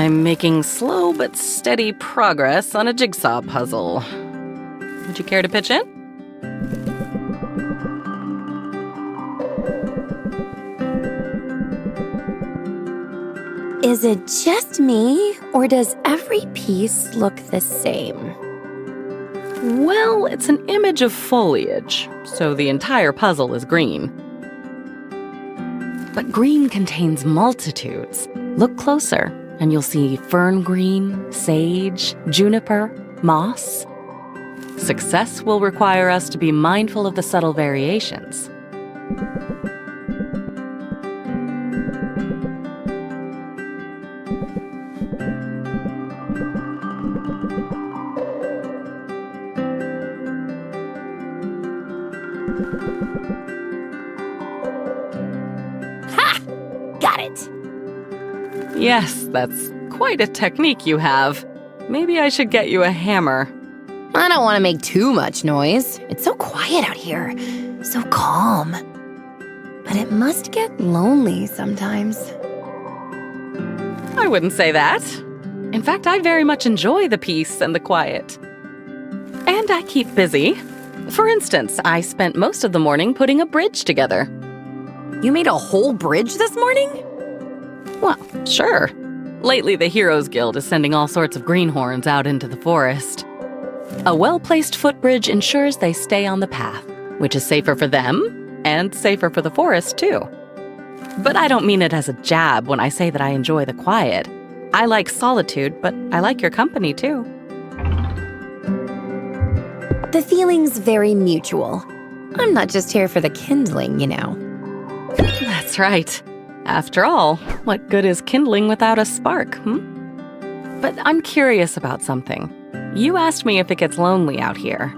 I'm making slow but steady progress on a jigsaw puzzle. Would you care to pitch in? Is it just me, or does every piece look the same? Well, it's an image of foliage, so the entire puzzle is green. But green contains multitudes. Look closer, and you'll see fern green, sage, juniper, moss. Success will require us to be mindful of the subtle variations. Ha! Got it. Yes, that's quite a technique you have. Maybe I should get you a hammer. I don't want to make too much noise. It's so quiet out here. So calm. But it must get lonely sometimes. I wouldn't say that. In fact, I very much enjoy the peace and the quiet. And I keep busy. For instance, I spent most of the morning putting a bridge together. You made a whole bridge this morning? Well, sure. Lately, the Heroes Guild is sending all sorts of greenhorns out into the forest. A well-placed footbridge ensures they stay on the path, which is safer for them and safer for the forest, too. But I don't mean it as a jab when I say that I enjoy the quiet. I like solitude, but I like your company, too. The feeling's very mutual. I'm not just here for the kindling, you know. That's right. After all, what good is kindling without a spark, But I'm curious about something. You asked me if it gets lonely out here.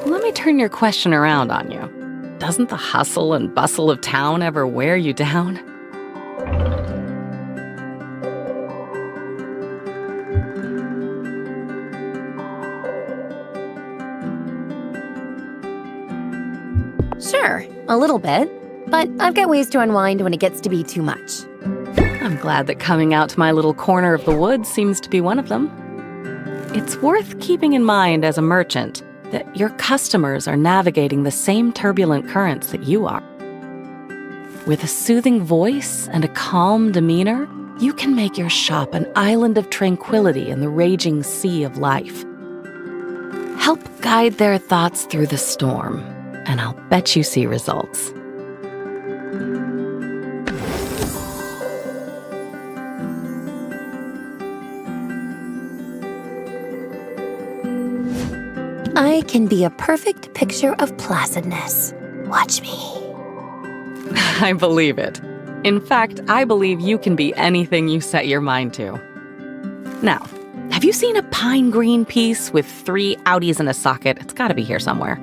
Let me turn your question around on you. Doesn't the hustle and bustle of town ever wear you down? Sure, a little bit. But I've got ways to unwind when it gets to be too much. I'm glad that coming out to my little corner of the woods seems to be one of them. It's worth keeping in mind as a merchant that your customers are navigating the same turbulent currents that you are. With a soothing voice and a calm demeanor, you can make your shop an island of tranquility in the raging sea of life. Help guide their thoughts through the storm, and I'll bet you see results. I can be a perfect picture of placidness. Watch me. I believe it. In fact, I believe you can be anything you set your mind to. Now, have you seen a pine green piece with 3 outies in a socket? It's got to be here somewhere.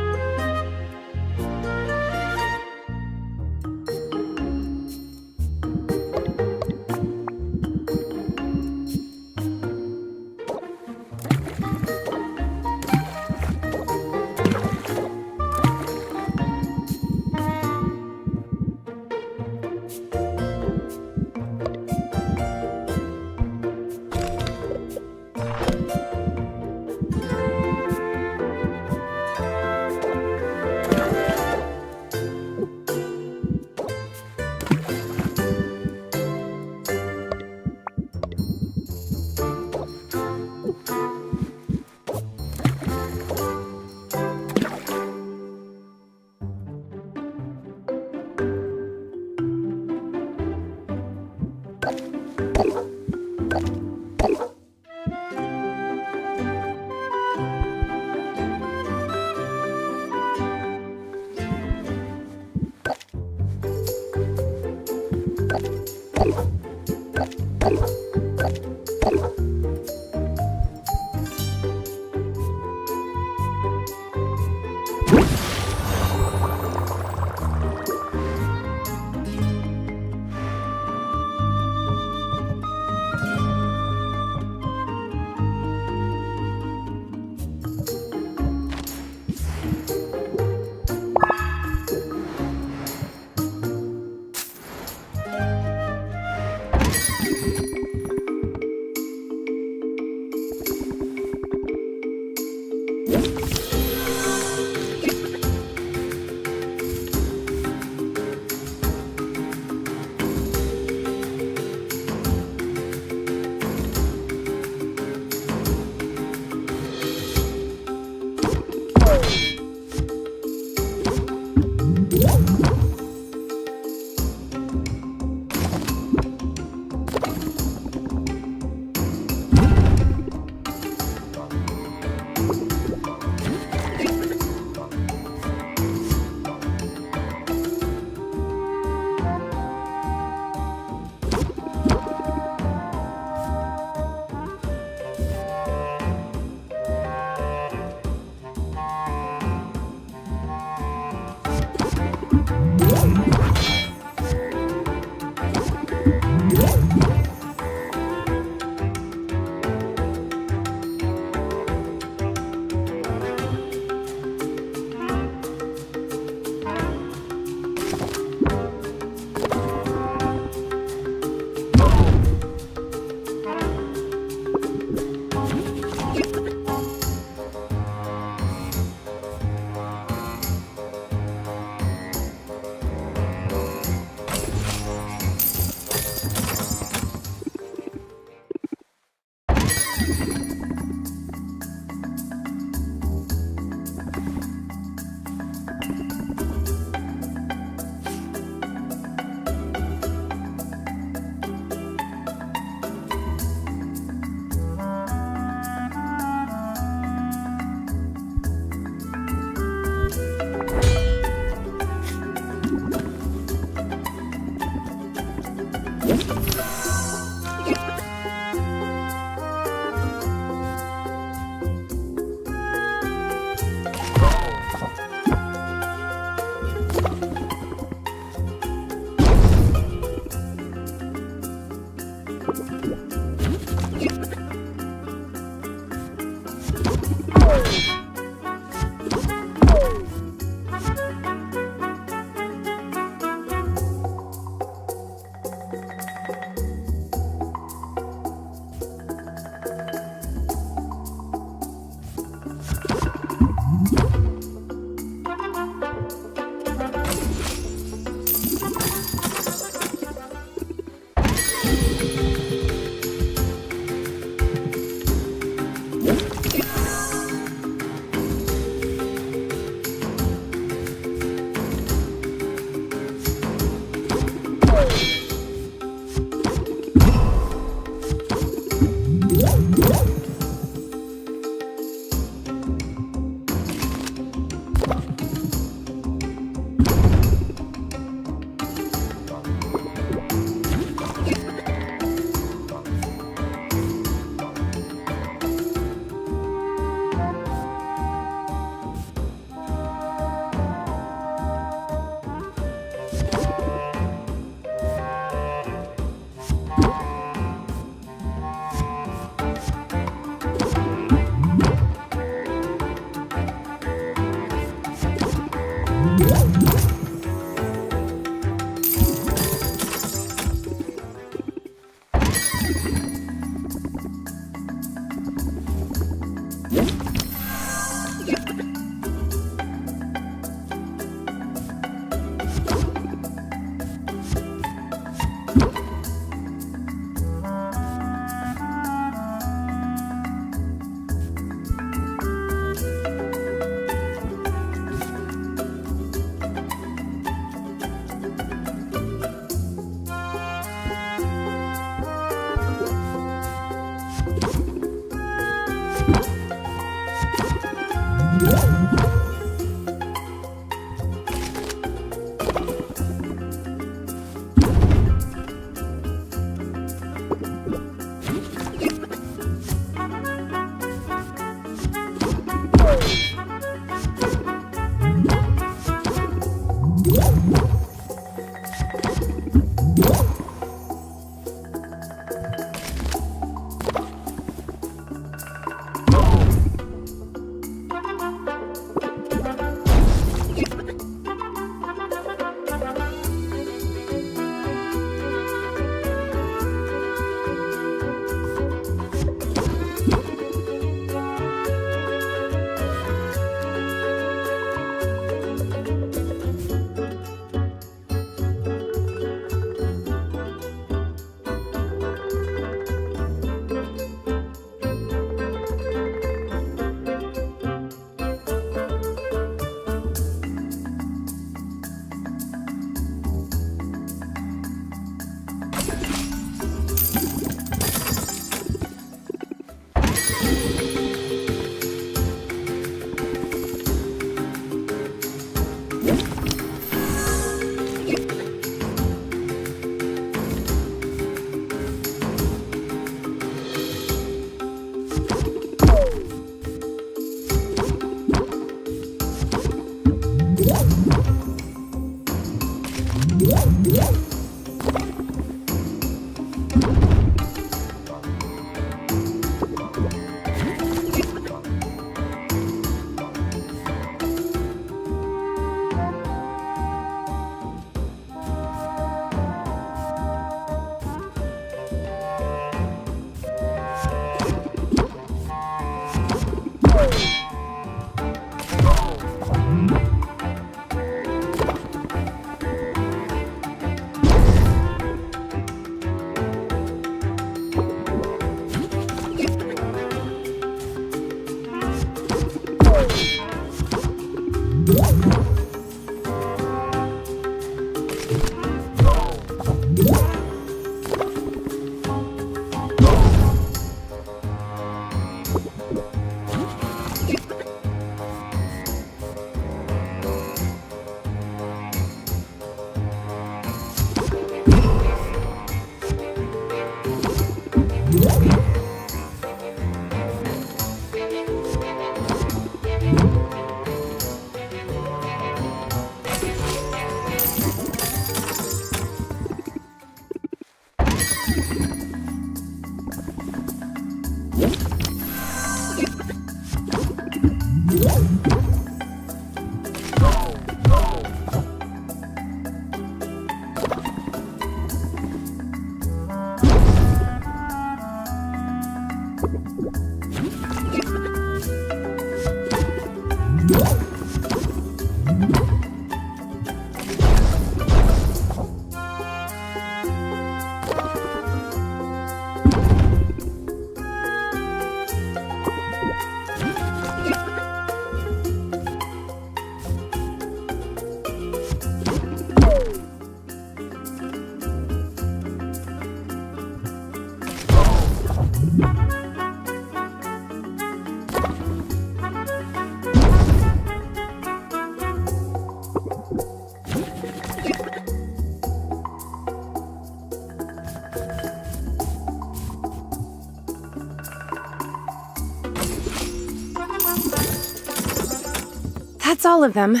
That's all of them.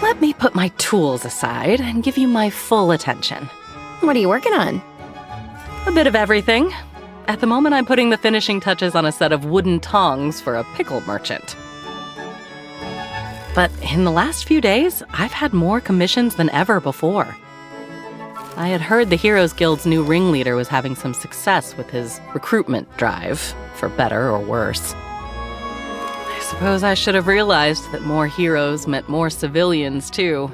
Let me put my tools aside and give you my full attention. What are you working on? A bit of everything. At the moment, I'm putting the finishing touches on a set of wooden tongs for a pickle merchant. But in the last few days, I've had more commissions than ever before. I had heard the Heroes Guild's new ringleader was having some success with his recruitment drive, for better or worse. I suppose I should have realized that more heroes meant more civilians, too.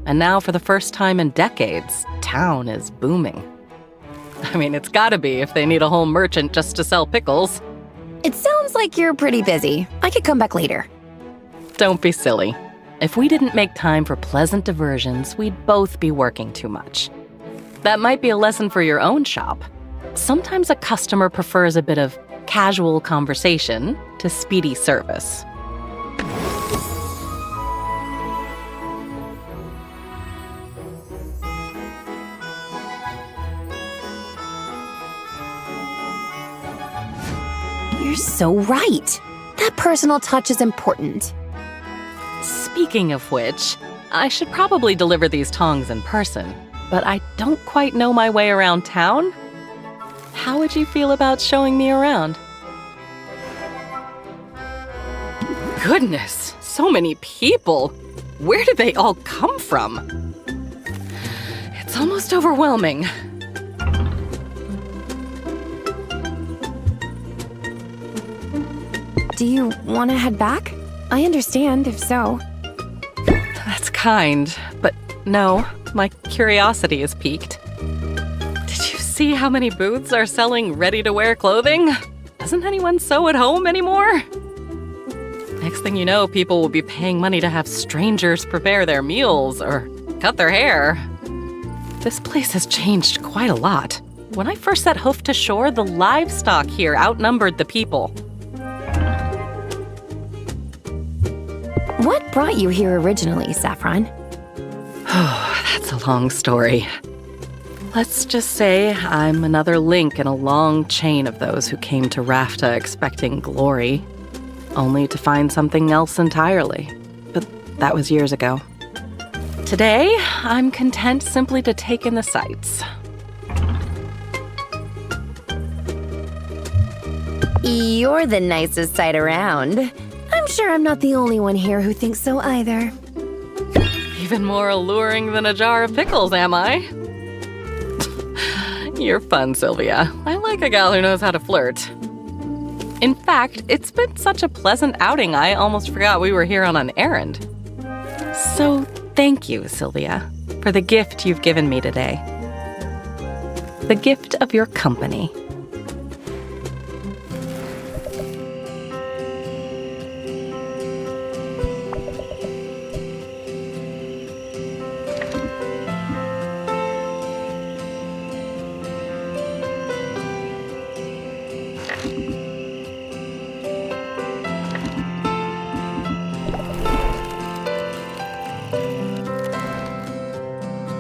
And now, for the first time in decades, town is booming. I mean, it's gotta be if they need a whole merchant just to sell pickles. It sounds like you're pretty busy. I could come back later. Don't be silly. If we didn't make time for pleasant diversions, we'd both be working too much. That might be a lesson for your own shop. Sometimes a customer prefers a bit of casual conversation to speedy service. You're so right. That personal touch is important. Speaking of which, I should probably deliver these tongs in person, but I don't quite know my way around town. How would you feel about showing me around? Goodness, so many people! Where did they all come from? It's almost overwhelming. Do you want to head back? I understand if so. That's kind, but no, my curiosity is piqued. Did you see how many booths are selling ready-to-wear clothing? Doesn't anyone sew at home anymore? Next thing you know, people will be paying money to have strangers prepare their meals or cut their hair. This place has changed quite a lot. When I first set hoof to shore, the livestock here outnumbered the people. What brought you here originally, Saffron? Oh, that's a long story. Let's just say I'm another link in a long chain of those who came to Rafta expecting glory, only to find something else entirely. But that was years ago. Today, I'm content simply to take in the sights. You're the nicest sight around. I'm sure I'm not the only one here who thinks so either. Even more alluring than a jar of pickles, am I? You're fun, Sylvia. I like a gal who knows how to flirt. In fact, it's been such a pleasant outing, I almost forgot we were here on an errand. So thank you, Sylvia, for the gift you've given me today. The gift of your company.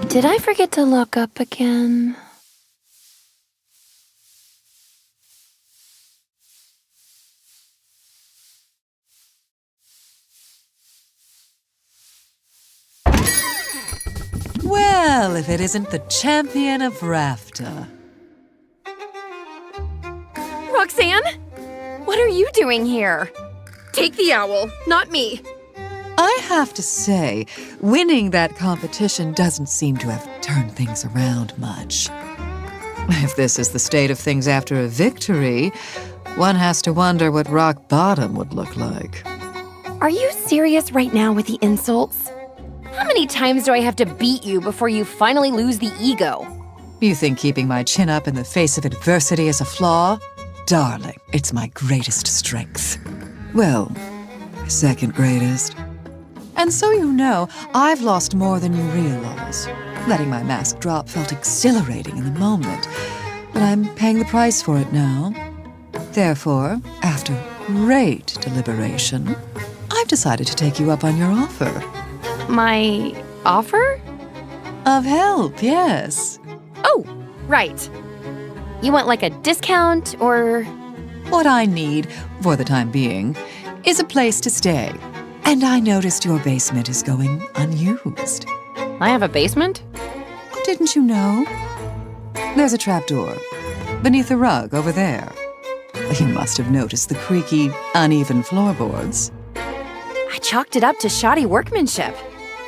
Did I forget to look up again? Well, if it isn't the champion of rafter. Roxanne? What are you doing here? Take the owl, not me. I have to say, winning that competition doesn't seem to have turned things around much. If this is the state of things after a victory, one has to wonder what rock bottom would look like. Are you serious right now with the insults? How many times do I have to beat you before you finally lose the ego? You think keeping my chin up in the face of adversity is a flaw? Darling, it's my greatest strength. Well, second greatest. And so you know, I've lost more than you realize. Letting my mask drop felt exhilarating in the moment, but I'm paying the price for it now. Therefore, after great deliberation, I've decided to take you up on your offer. My offer? Of help, yes. Oh, right. You want like a discount or... What I need, for the time being, is a place to stay. And I noticed your basement is going unused. I have a basement? Oh, didn't you know? There's a trapdoor beneath the rug over there. You must have noticed the creaky, uneven floorboards. I chalked it up to shoddy workmanship.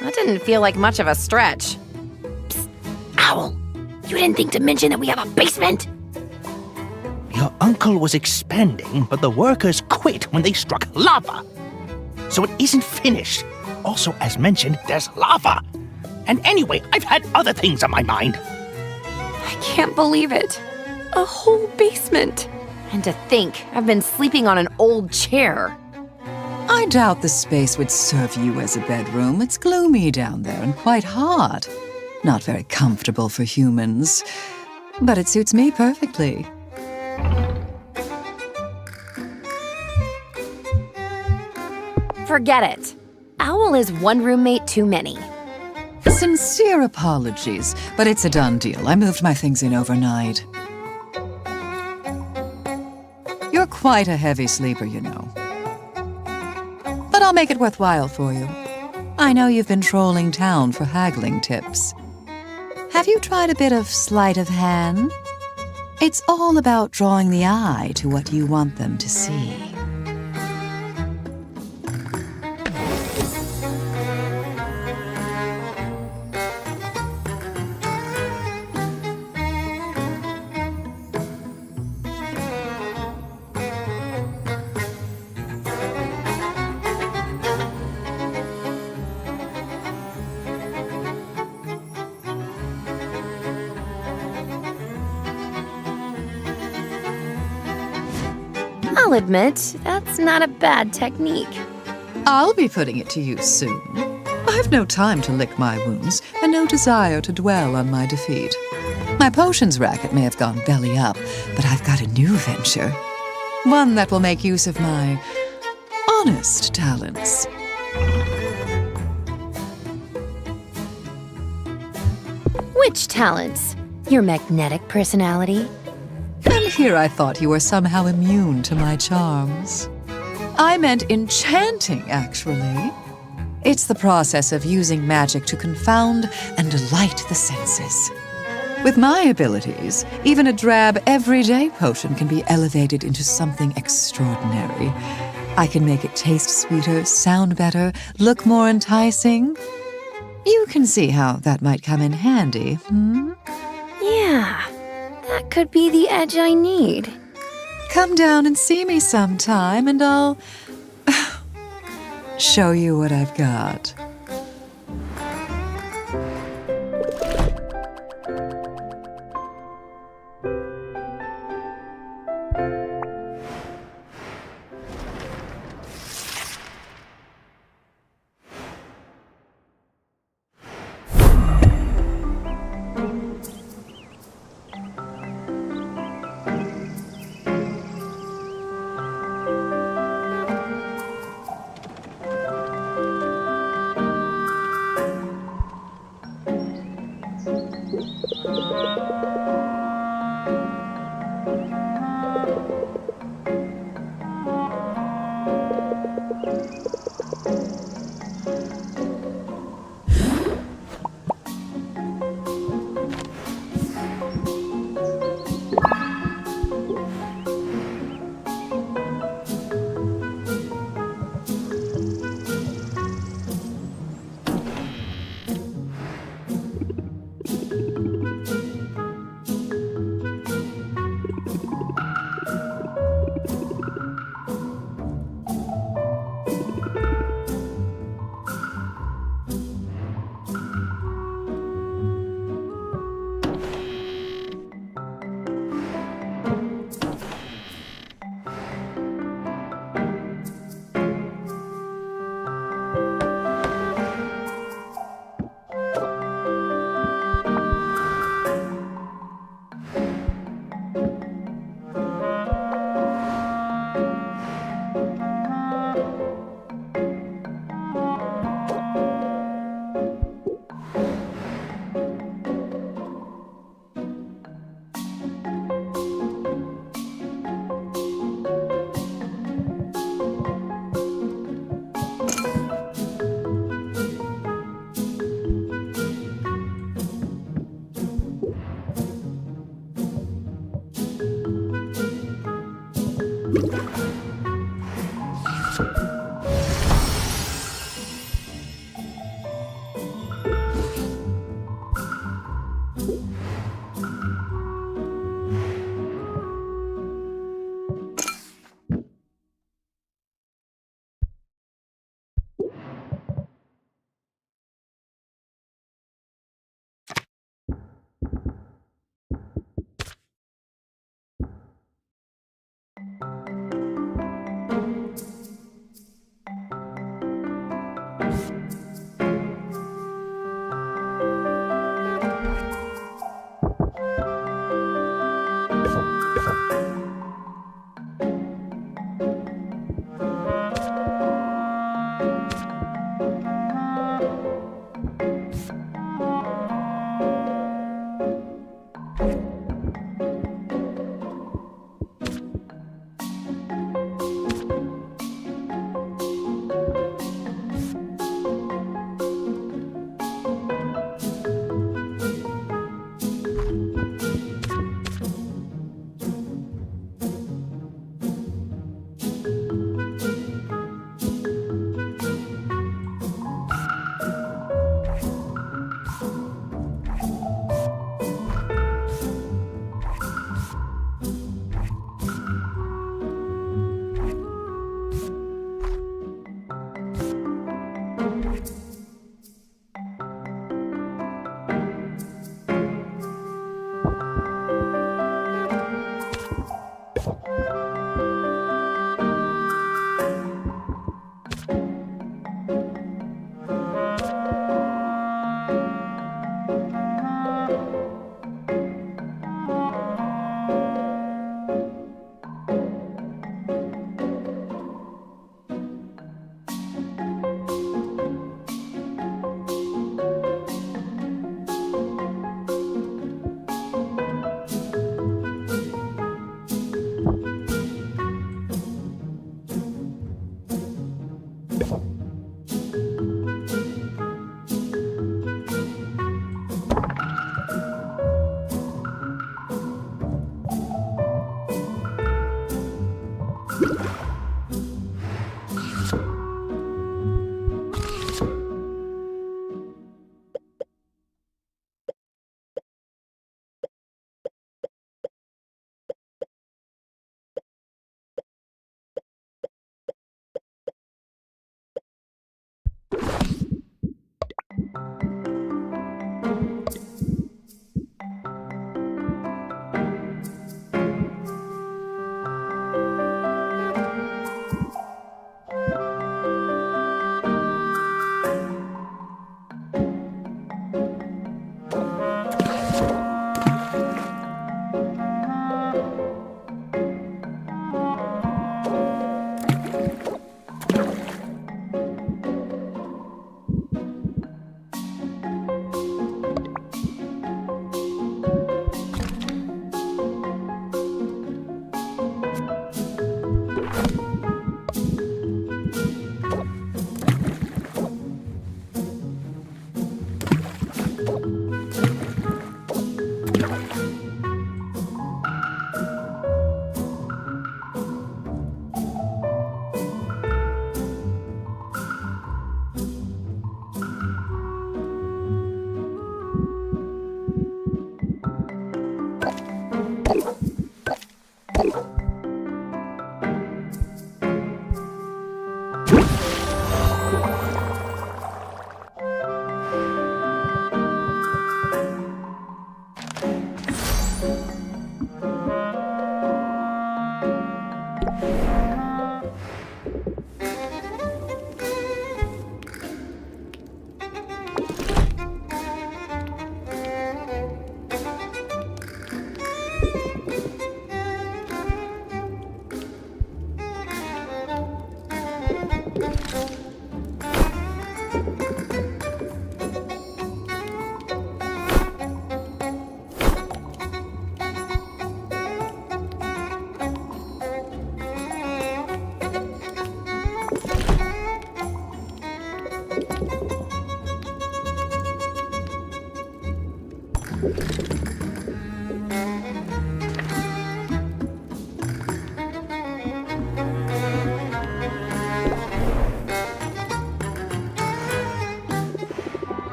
That didn't feel like much of a stretch. Psst, Owl, you didn't think to mention that we have a basement? Your uncle was expanding, but the workers quit when they struck lava. So it isn't finished. Also, as mentioned, there's lava. And anyway, I've had other things on my mind. I can't believe it. A whole basement. And to think, I've been sleeping on an old chair. I doubt the space would serve you as a bedroom. It's gloomy down there and quite hot. Not very comfortable for humans, but it suits me perfectly. Forget it. Owl is one roommate too many. Sincere apologies, but it's a done deal. I moved my things in overnight. You're quite a heavy sleeper, you know. But I'll make it worthwhile for you. I know you've been trolling town for haggling tips. Have you tried a bit of sleight of hand? It's all about drawing the eye to what you want them to see. I'll admit, that's not a bad technique. I'll be putting it to use soon. I've no time to lick my wounds, and no desire to dwell on my defeat. My potions racket may have gone belly up, but I've got a new venture. One that will make use of my honest talents. Which talents? Your magnetic personality? And here I thought you were somehow immune to my charms. I meant enchanting, actually. It's the process of using magic to confound and delight the senses. With my abilities, even a drab, everyday potion can be elevated into something extraordinary. I can make it taste sweeter, sound better, look more enticing. You can see how that might come in handy, hmm? Yeah, that could be the edge I need. Come down and see me sometime, and I'll show you what I've got.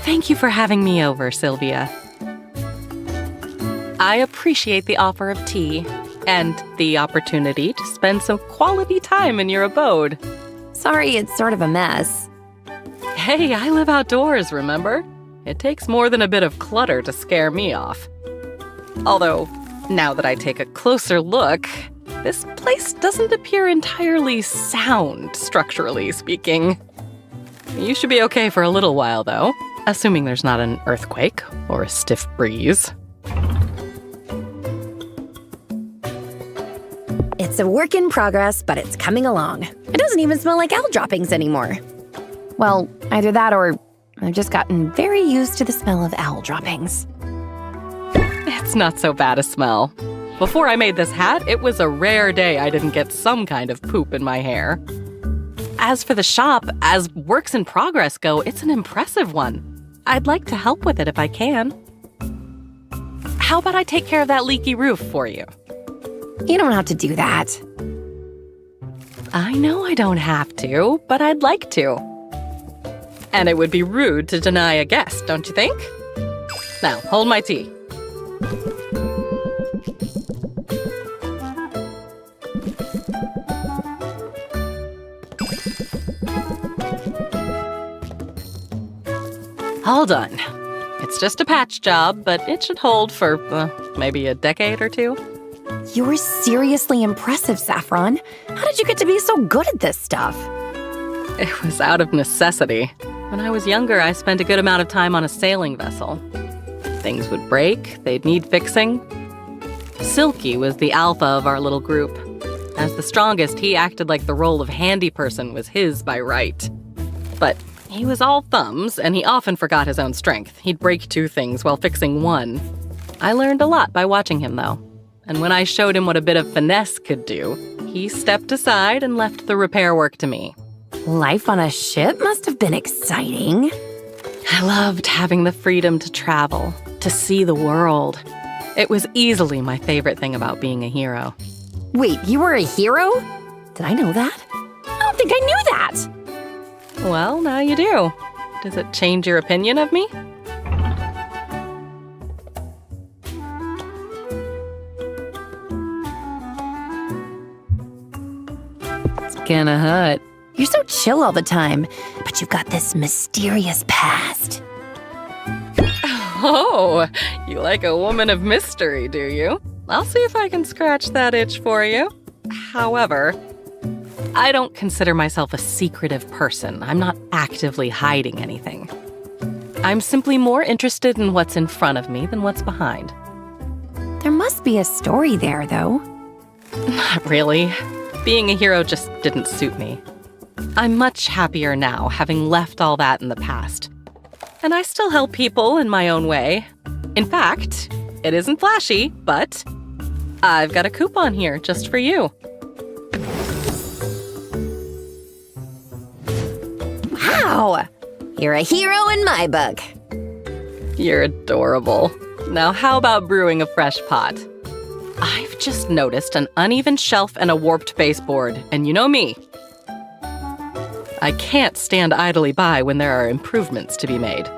Thank you for having me over, Sylvia. I appreciate the offer of tea and the opportunity to spend some quality time in your abode. Sorry, it's sort of a mess. Hey, I live outdoors, remember? It takes more than a bit of clutter to scare me off. Although, now that I take a closer look, this place doesn't appear entirely sound, structurally speaking. You should be okay for a little while, though, assuming there's not an earthquake or a stiff breeze. It's a work in progress, but it's coming along. It doesn't even smell like owl droppings anymore. Well, either that or I've just gotten very used to the smell of owl droppings. It's not so bad a smell. Before I made this hat, it was a rare day I didn't get some kind of poop in my hair. As for the shop, as works in progress go, it's an impressive one. I'd like to help with it if I can. How about I take care of that leaky roof for you? You don't have to do that. I know I don't have to, but I'd like to. And it would be rude to deny a guest, don't you think? Now, hold my tea. All done. It's just a patch job, but it should hold for maybe a decade or two. You're seriously impressive, Saffron. How did you get to be so good at this stuff? It was out of necessity. When I was younger, I spent a good amount of time on a sailing vessel. Things would break, they'd need fixing. Silky was the alpha of our little group. As the strongest, he acted like the role of handy person was his by right. But he was all thumbs, and he often forgot his own strength. He'd break two things while fixing one. I learned a lot by watching him, though. And when I showed him what a bit of finesse could do, he stepped aside and left the repair work to me. Life on a ship must have been exciting. I loved having the freedom to travel, to see the world. It was easily my favorite thing about being a hero. Wait, you were a hero? Did I know that? I don't think I knew that. Well, now you do. Does it change your opinion of me? It's kinda hot. You're so chill all the time, but you've got this mysterious past. Oh, you like a woman of mystery, do you? I'll see if I can scratch that itch for you. However, I don't consider myself a secretive person. I'm not actively hiding anything. I'm simply more interested in what's in front of me than what's behind. There must be a story there, though. Not really. Being a hero just didn't suit me. I'm much happier now, having left all that in the past. And I still help people in my own way. In fact, it isn't flashy, but I've got a coupon here just for you. Wow! You're a hero in my book. You're adorable. Now how about brewing a fresh pot? I've just noticed an uneven shelf and a warped baseboard, and you know me. I can't stand idly by when there are improvements to be made.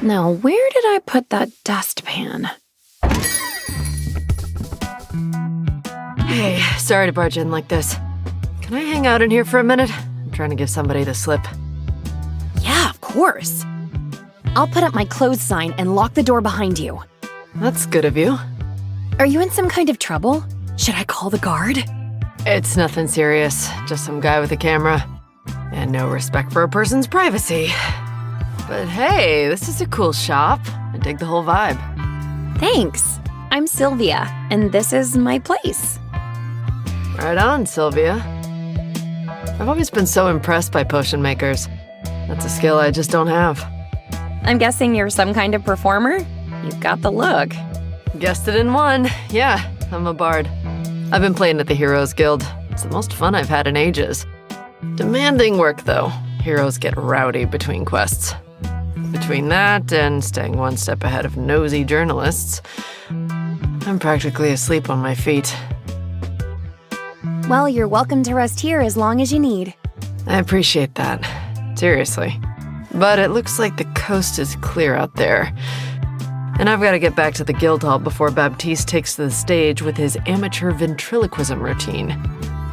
Now, where did I put that dustpan? Hey, sorry to barge in like this. Can I hang out in here for a minute? I'm trying to give somebody the slip. Yeah, of course. I'll put up my clothes sign and lock the door behind you. That's good of you. Are you in some kind of trouble? Should I call the guard? It's nothing serious, just some guy with a camera. And no respect for a person's privacy. But hey, this is a cool shop. I dig the whole vibe. Thanks. I'm Sylvia, and this is my place. Right on, Sylvia. I've always been so impressed by potion makers. That's a skill I just don't have. I'm guessing you're some kind of performer? You've got the look. Guessed it in one. Yeah, I'm a bard. I've been playing at the Heroes Guild. It's the most fun I've had in ages. Demanding work, though. Heroes get rowdy between quests. Between that and staying one step ahead of nosy journalists, I'm practically asleep on my feet. Well, you're welcome to rest here as long as you need. I appreciate that. Seriously. But it looks like the coast is clear out there. And I've got to get back to the guild hall before Baptiste takes the stage with his amateur ventriloquism routine.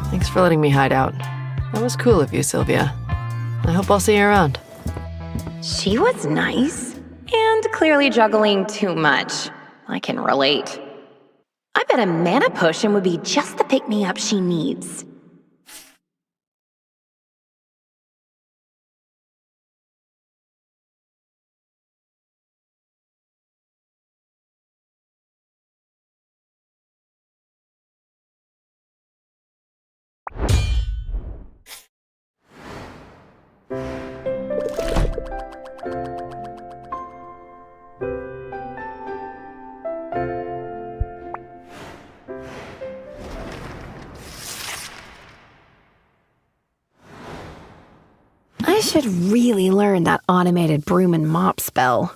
Thanks for letting me hide out. That was cool of you, Sylvia. I hope I'll see you around. She was nice. And clearly juggling too much. I can relate. I bet a mana potion would be just the pick-me-up she needs. I should really learn that automated broom and mop spell.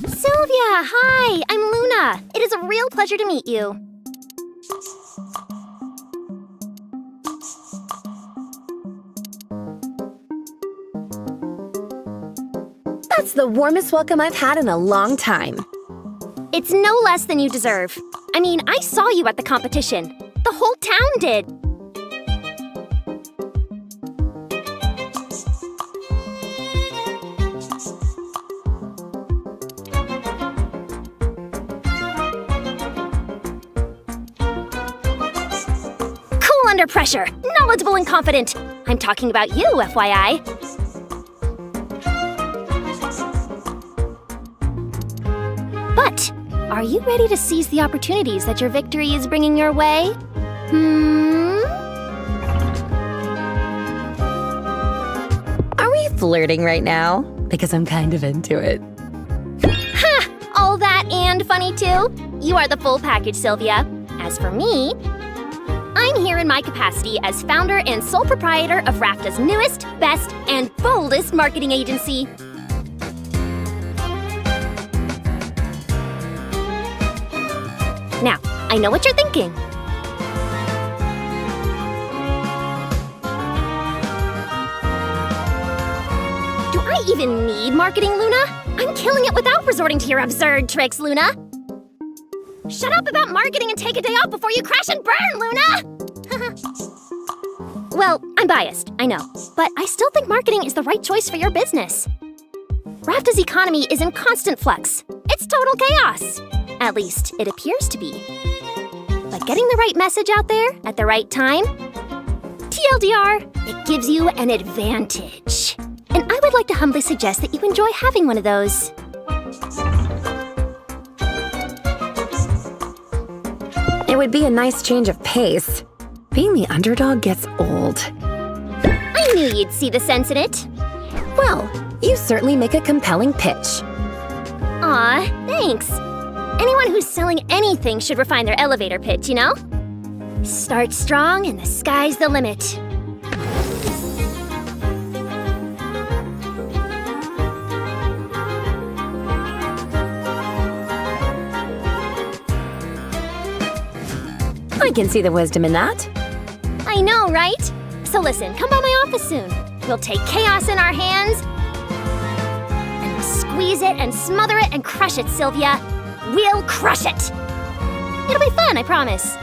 Sylvia, hi! I'm Luna. It is a real pleasure to meet you. That's the warmest welcome I've had in a long time. It's no less than you deserve. I mean, I saw you at the competition. The whole town did. Cool under pressure, knowledgeable and confident. I'm talking about you, FYI. But, are you ready to seize the opportunities that your victory is bringing your way? Are we flirting right now? Because I'm kind of into it. Ha! All that and funny too? You are the full package, Sylvia. As for me, I'm here in my capacity as founder and sole proprietor of Rafta's newest, best, and boldest marketing agency. Now, I know what you're thinking. Do I even need marketing, Luna? I'm killing it without resorting to your absurd tricks, Luna. Shut up about marketing and take a day off before you crash and burn, Luna! Well, I'm biased, I know, but I still think marketing is the right choice for your business. Rafta's economy is in constant flux. It's total chaos. At least, it appears to be. But getting the right message out there at the right time, TLDR, it gives you an advantage. And I would like to humbly suggest that you enjoy having one of those. It would be a nice change of pace. Being the underdog gets old. I knew you'd see the sense in it. Well, you certainly make a compelling pitch. Aw, thanks. Anyone who's selling anything should refine their elevator pitch, you know? Start strong and the sky's the limit. I can see the wisdom in that. I know, right? So listen, come by my office soon. We'll take chaos in our hands and we'll squeeze it and smother it and crush it, Sylvia. We'll crush it. It'll be fun, I promise.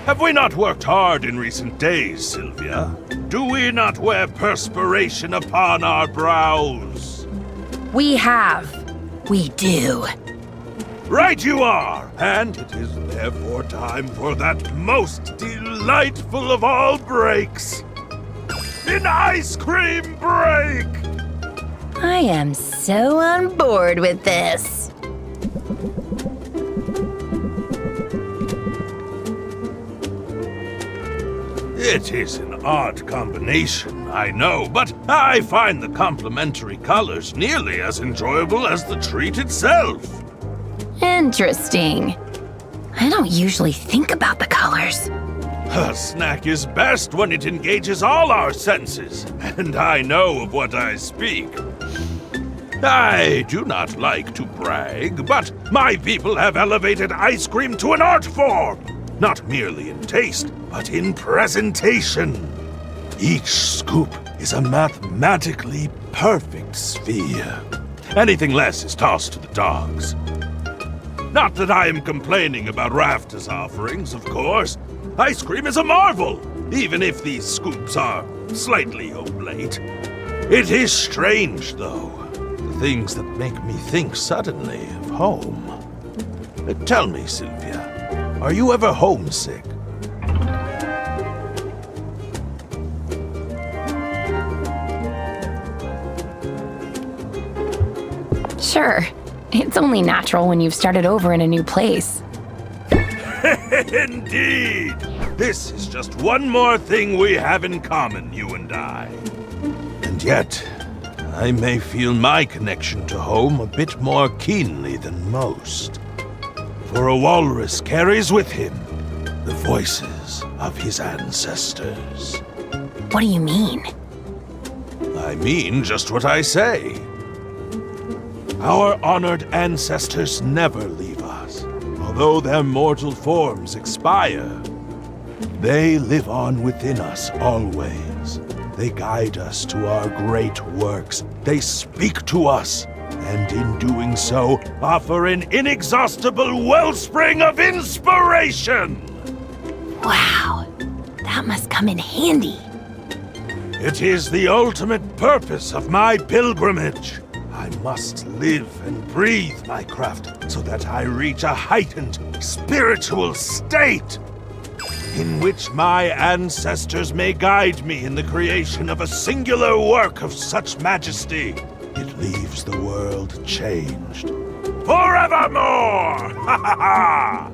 Have we not worked hard in recent days, Sylvia? Do we not wear perspiration upon our brows? We have. We do. Right you are! And it is therefore time for that most delightful of all breaks. An ice cream break! I am so on board with this. It is an odd combination, I know, but I find the complementary colors nearly as enjoyable as the treat itself. Interesting. I don't usually think about the colors. A snack is best when it engages all our senses, and I know of what I speak. I do not like to brag, but my people have elevated ice cream to an art form. Not merely in taste, but in presentation. Each scoop is a mathematically perfect sphere. Anything less is tossed to the dogs. Not that I am complaining about Rafta's offerings, of course. Ice cream is a marvel, even if these scoops are slightly oblate. It is strange, though, the things that make me think suddenly of home. Tell me, Sylvia, are you ever homesick? Sure. It's only natural when you've started over in a new place. Indeed! This is just one more thing we have in common, you and I. And yet, I may feel my connection to home a bit more keenly than most. For a walrus carries with him the voices of his ancestors. What do you mean? I mean just what I say. Our honored ancestors never leave us, although their mortal forms expire. They live on within us always. They guide us to our great works. They speak to us, and in doing so, offer an inexhaustible wellspring of inspiration! Wow. That must come in handy. It is the ultimate purpose of my pilgrimage. I must live and breathe my craft so that I reach a heightened spiritual state in which my ancestors may guide me in the creation of a singular work of such majesty. It leaves the world changed forevermore! Ha ha ha!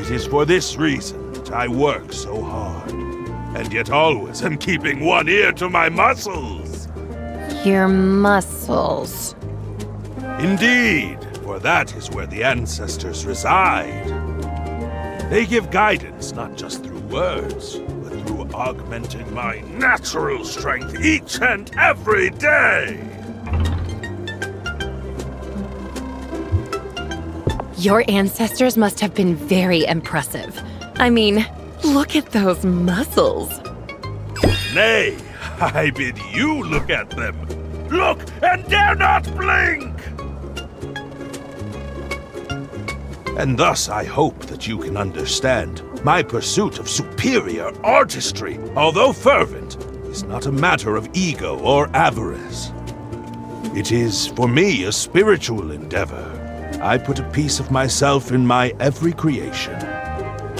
It is for this reason that I work so hard, and yet always am keeping one ear to my muscles. Your muscles. Indeed, for that is where the ancestors reside. They give guidance not just through words, but through augmenting my natural strength each and every day. Your ancestors must have been very impressive. I mean, look at those muscles. Nay, I bid you look at them. Look and dare not blink! And thus I hope that you can understand my pursuit of superior artistry, although fervent, is not a matter of ego or avarice. It is, for me, a spiritual endeavor. I put a piece of myself in my every creation.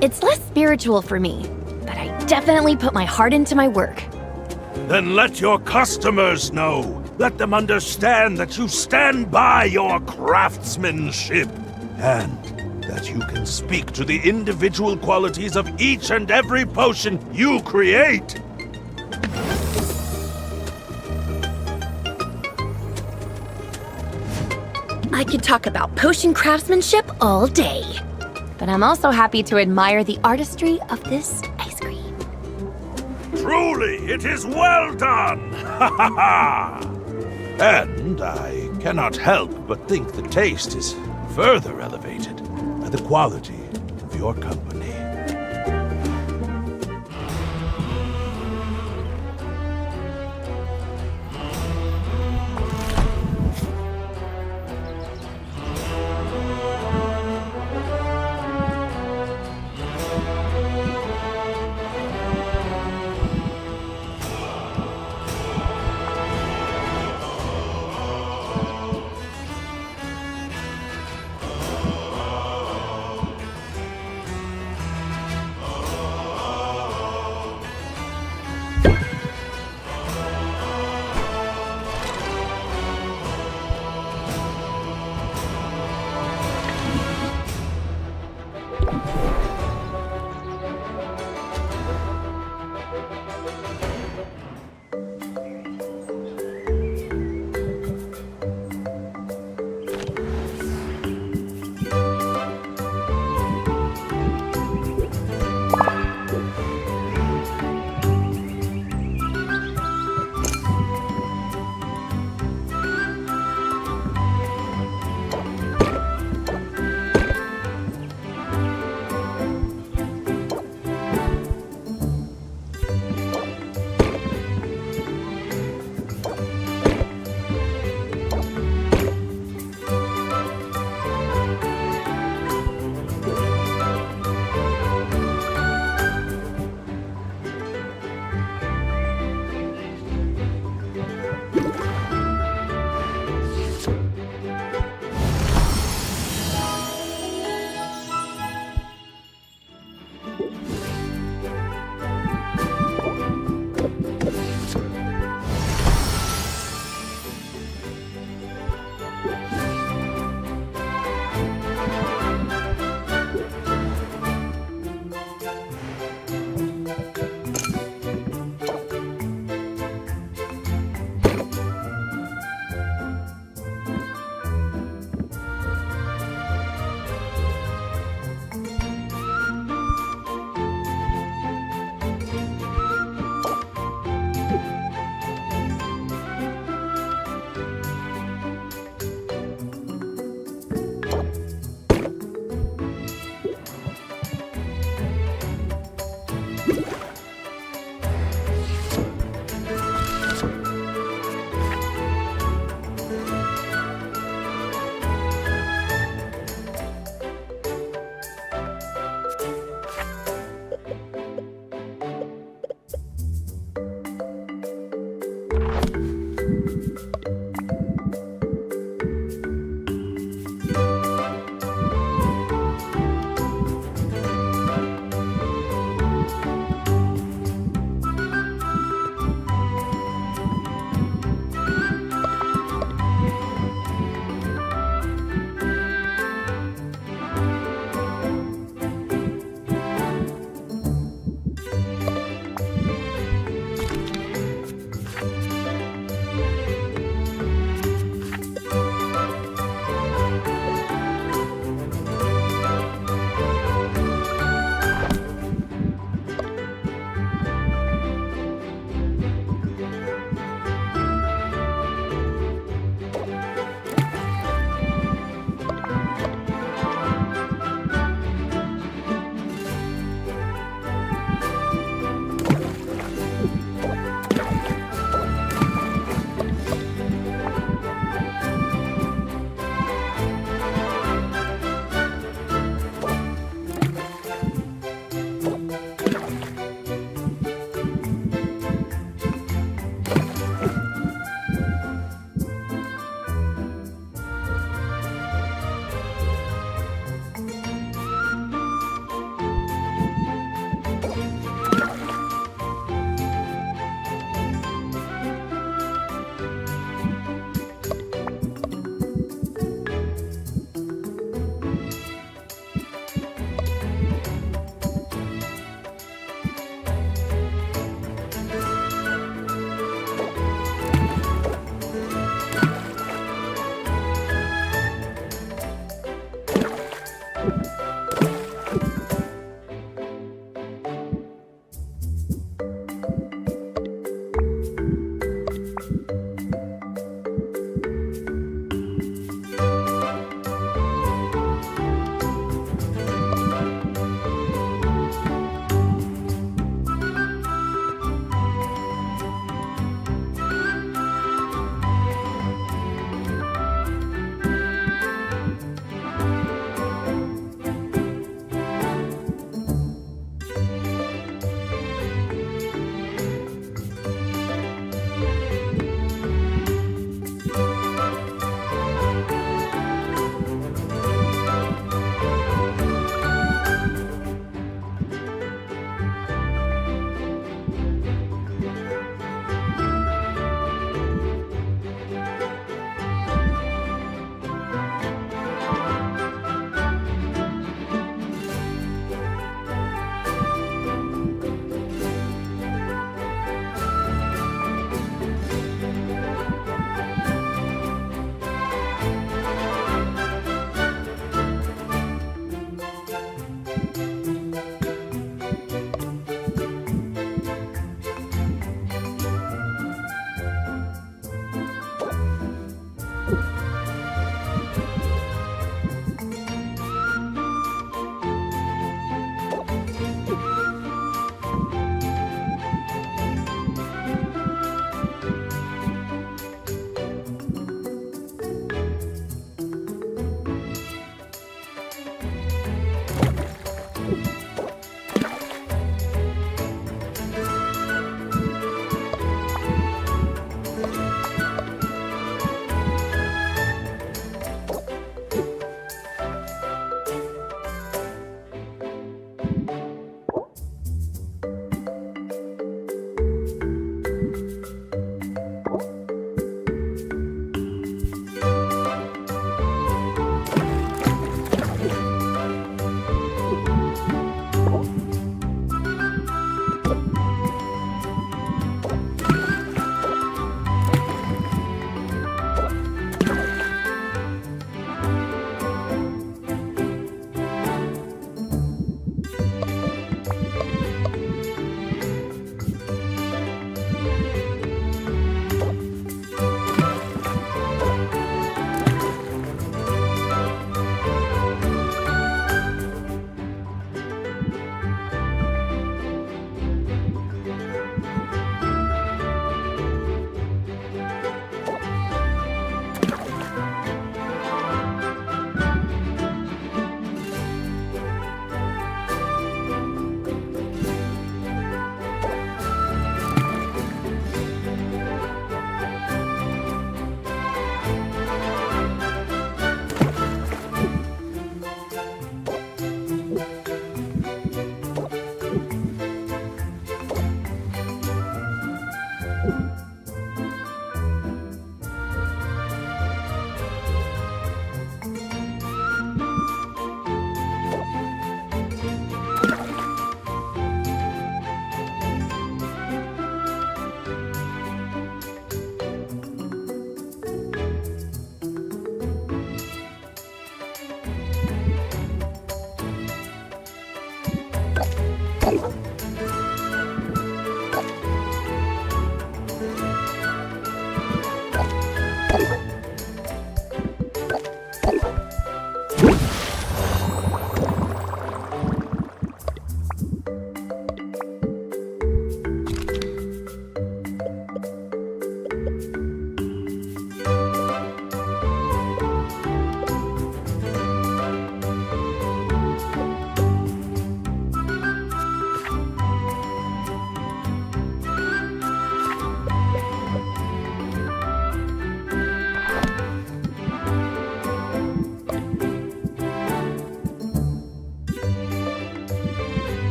It's less spiritual for me, but I definitely put my heart into my work. Then let your customers know. Let them understand that you stand by your craftsmanship, and that you can speak to the individual qualities of each and every potion you create. I could talk about potion craftsmanship all day, but I'm also happy to admire the artistry of this ice cream. Truly, it is well done! Ha ha ha! And I cannot help but think the taste is further elevated by the quality of your company.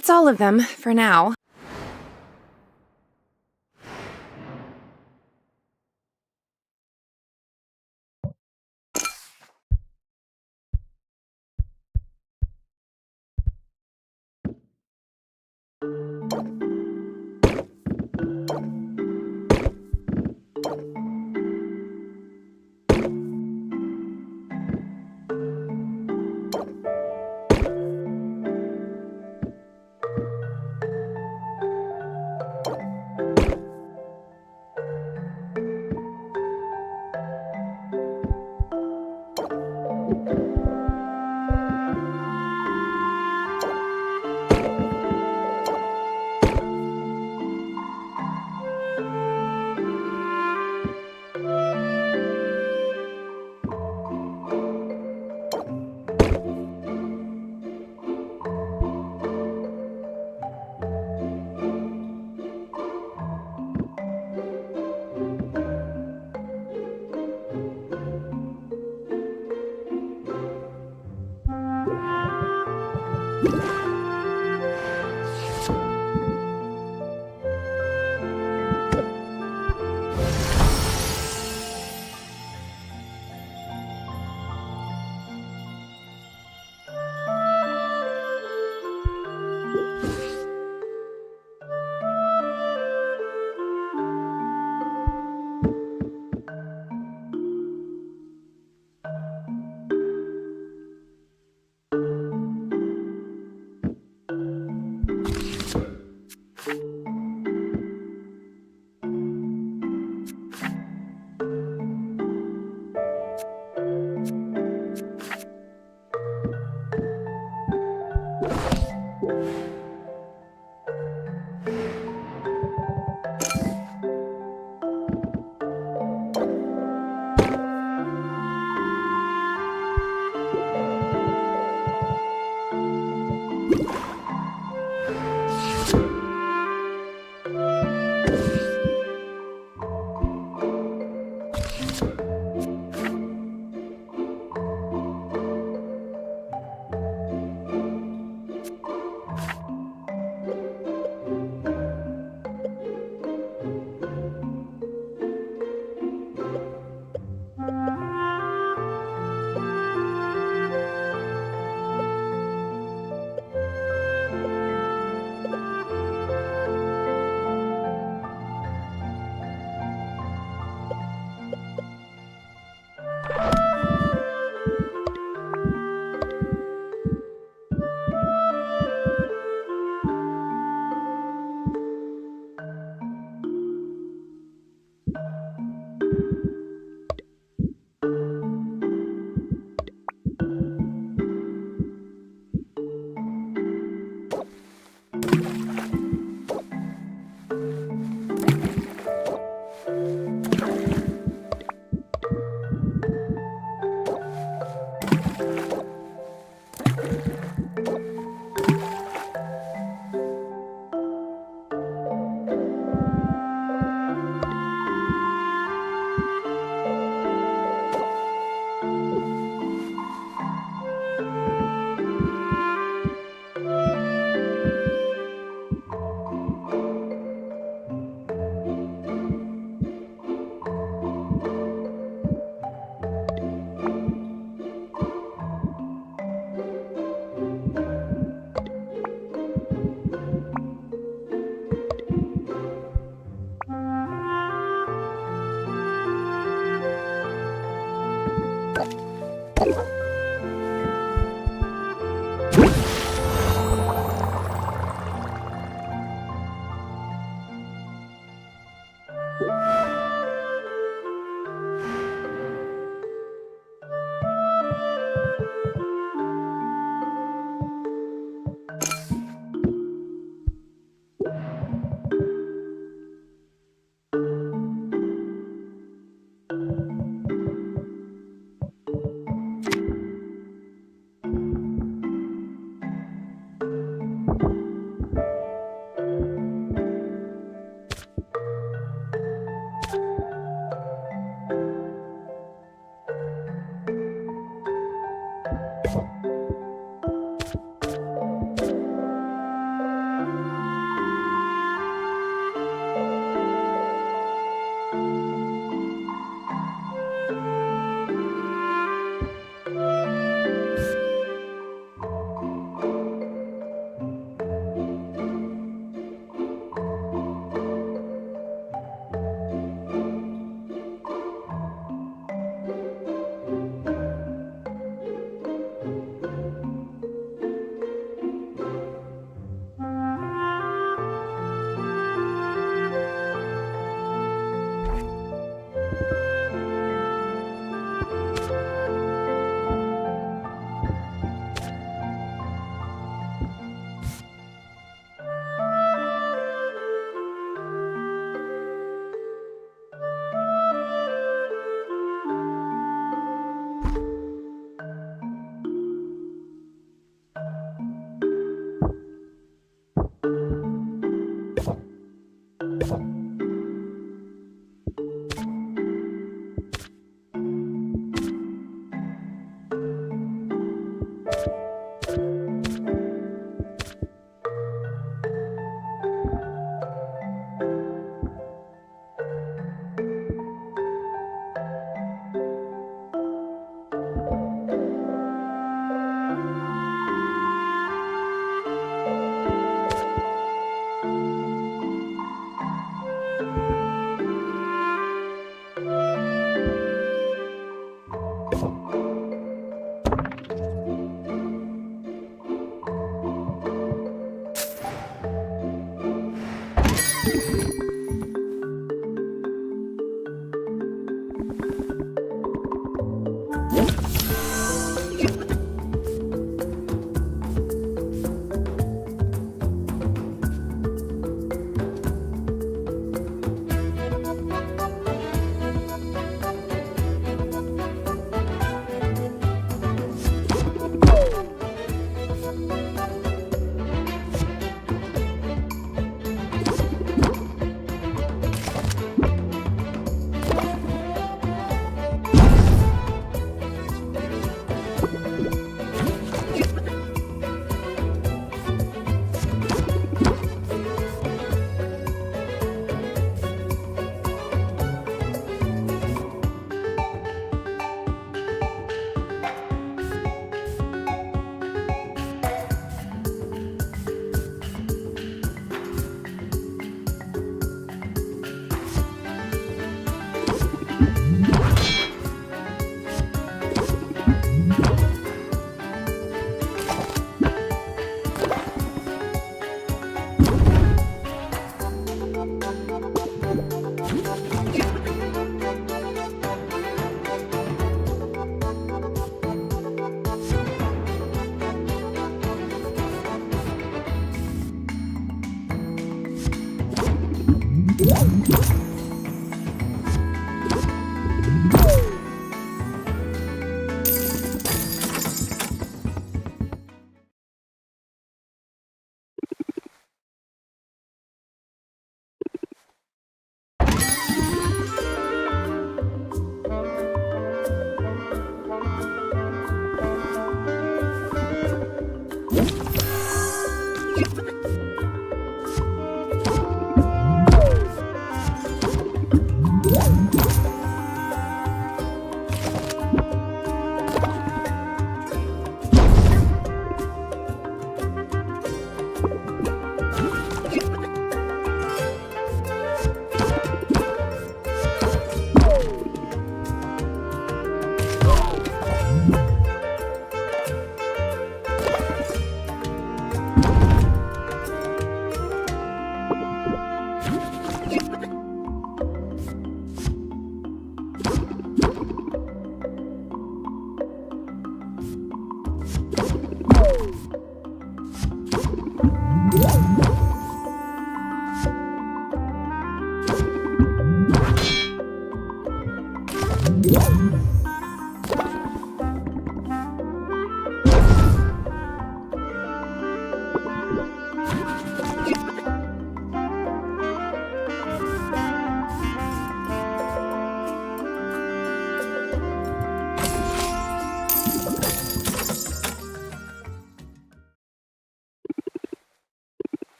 That's all of them for now.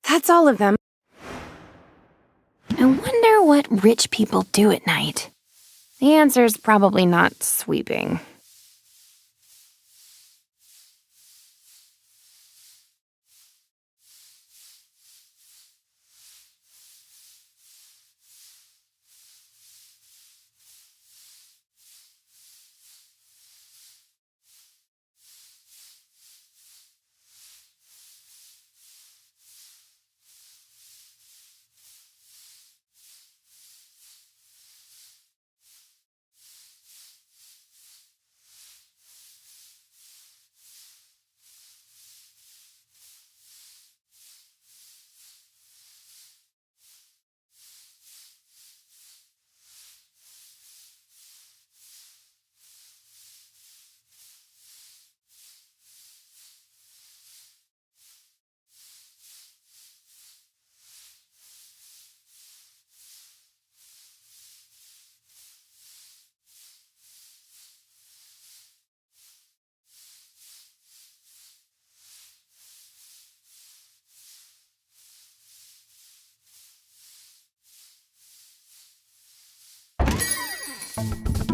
That's all of them. I wonder what rich people do at night. The answer's probably not sweeping.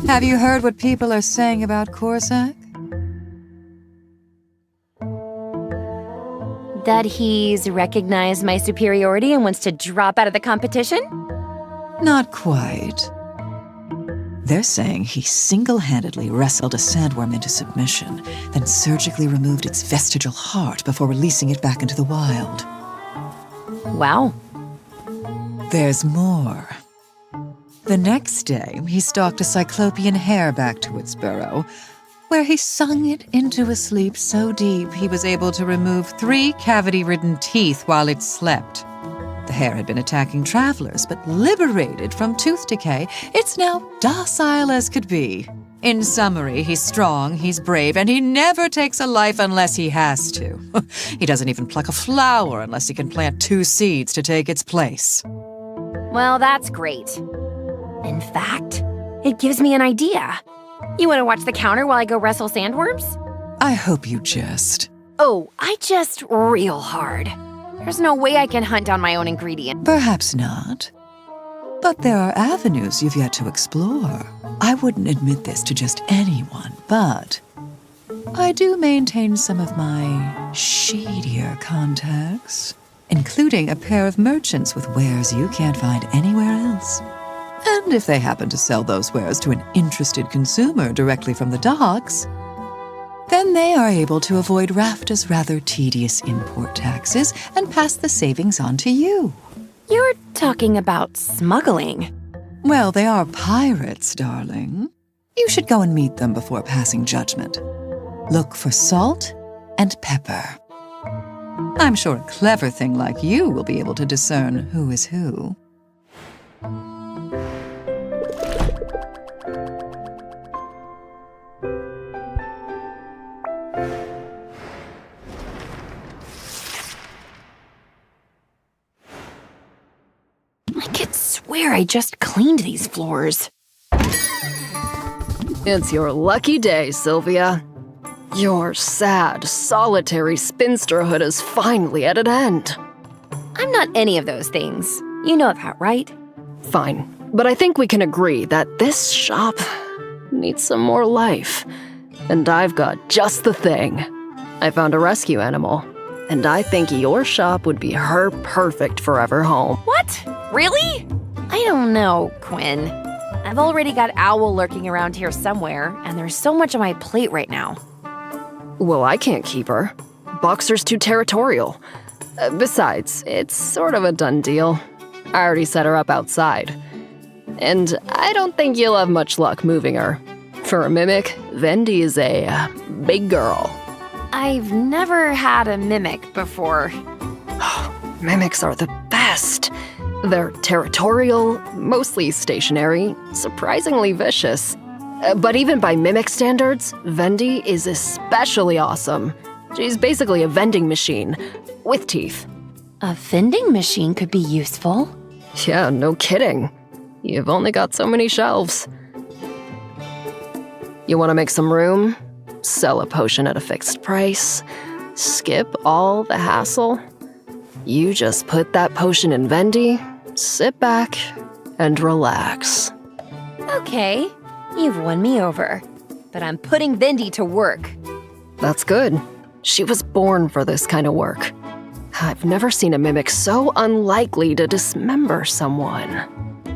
Have you heard what people are saying about Corsac? That he's recognized my superiority and wants to drop out of the competition? Not quite. They're saying he single-handedly wrestled a sandworm into submission, then surgically removed its vestigial heart before releasing it back into the wild. Wow. There's more. The next day, he stalked a cyclopean hare back to its burrow, where he sung it into a sleep so deep he was able to remove 3 cavity-ridden teeth while it slept. The hare had been attacking travelers, but liberated from tooth decay, it's now docile as could be. In summary, he's strong, he's brave, and he never takes a life unless he has to. He doesn't even pluck a flower unless he can plant 2 seeds to take its place. Well, that's great. In fact, it gives me an idea. You want to watch the counter while I go wrestle sandworms? I hope you jest. Oh, I just real hard. There's no way I can hunt down my own ingredient. Perhaps not. But there are avenues you've yet to explore. I wouldn't admit this to just anyone, but I do maintain some of my shadier contacts, including a pair of merchants with wares you can't find anywhere else. And if they happen to sell those wares to an interested consumer directly from the docks, then they are able to avoid Rafta's rather tedious import taxes and pass the savings on to you. You're talking about smuggling. Well, they are pirates, darling. You should go and meet them before passing judgment. Look for salt and pepper. I'm sure a clever thing like you will be able to discern who is who. I could swear I just cleaned these floors. It's your lucky day, Sylvia. Your sad, solitary spinsterhood is finally at an end. I'm not any of those things. You know that, right? Fine, but I think we can agree that this shop needs some more life. And I've got just the thing. I found a rescue animal, and I think your shop would be her perfect forever home. What? Really? I don't know, Quinn. I've already got Owl lurking around here somewhere, and there's so much on my plate right now. Well, I can't keep her. Boxer's too territorial. Besides, it's sort of a done deal. I already set her up outside. And I don't think you'll have much luck moving her. For a mimic, Vendi is a big girl. I've never had a mimic before. Mimics are the best. They're territorial, mostly stationary, surprisingly vicious. But even by mimic standards, Vendi is especially awesome. She's basically a vending machine, with teeth. A vending machine could be useful. Yeah, no kidding. You've only got so many shelves. You want to make some room? Sell a potion at a fixed price? Skip all the hassle? You just put that potion in Vendy, sit back, and relax. Okay, you've won me over. But I'm putting Vendy to work. That's good. She was born for this kind of work. I've never seen a mimic so unlikely to dismember someone.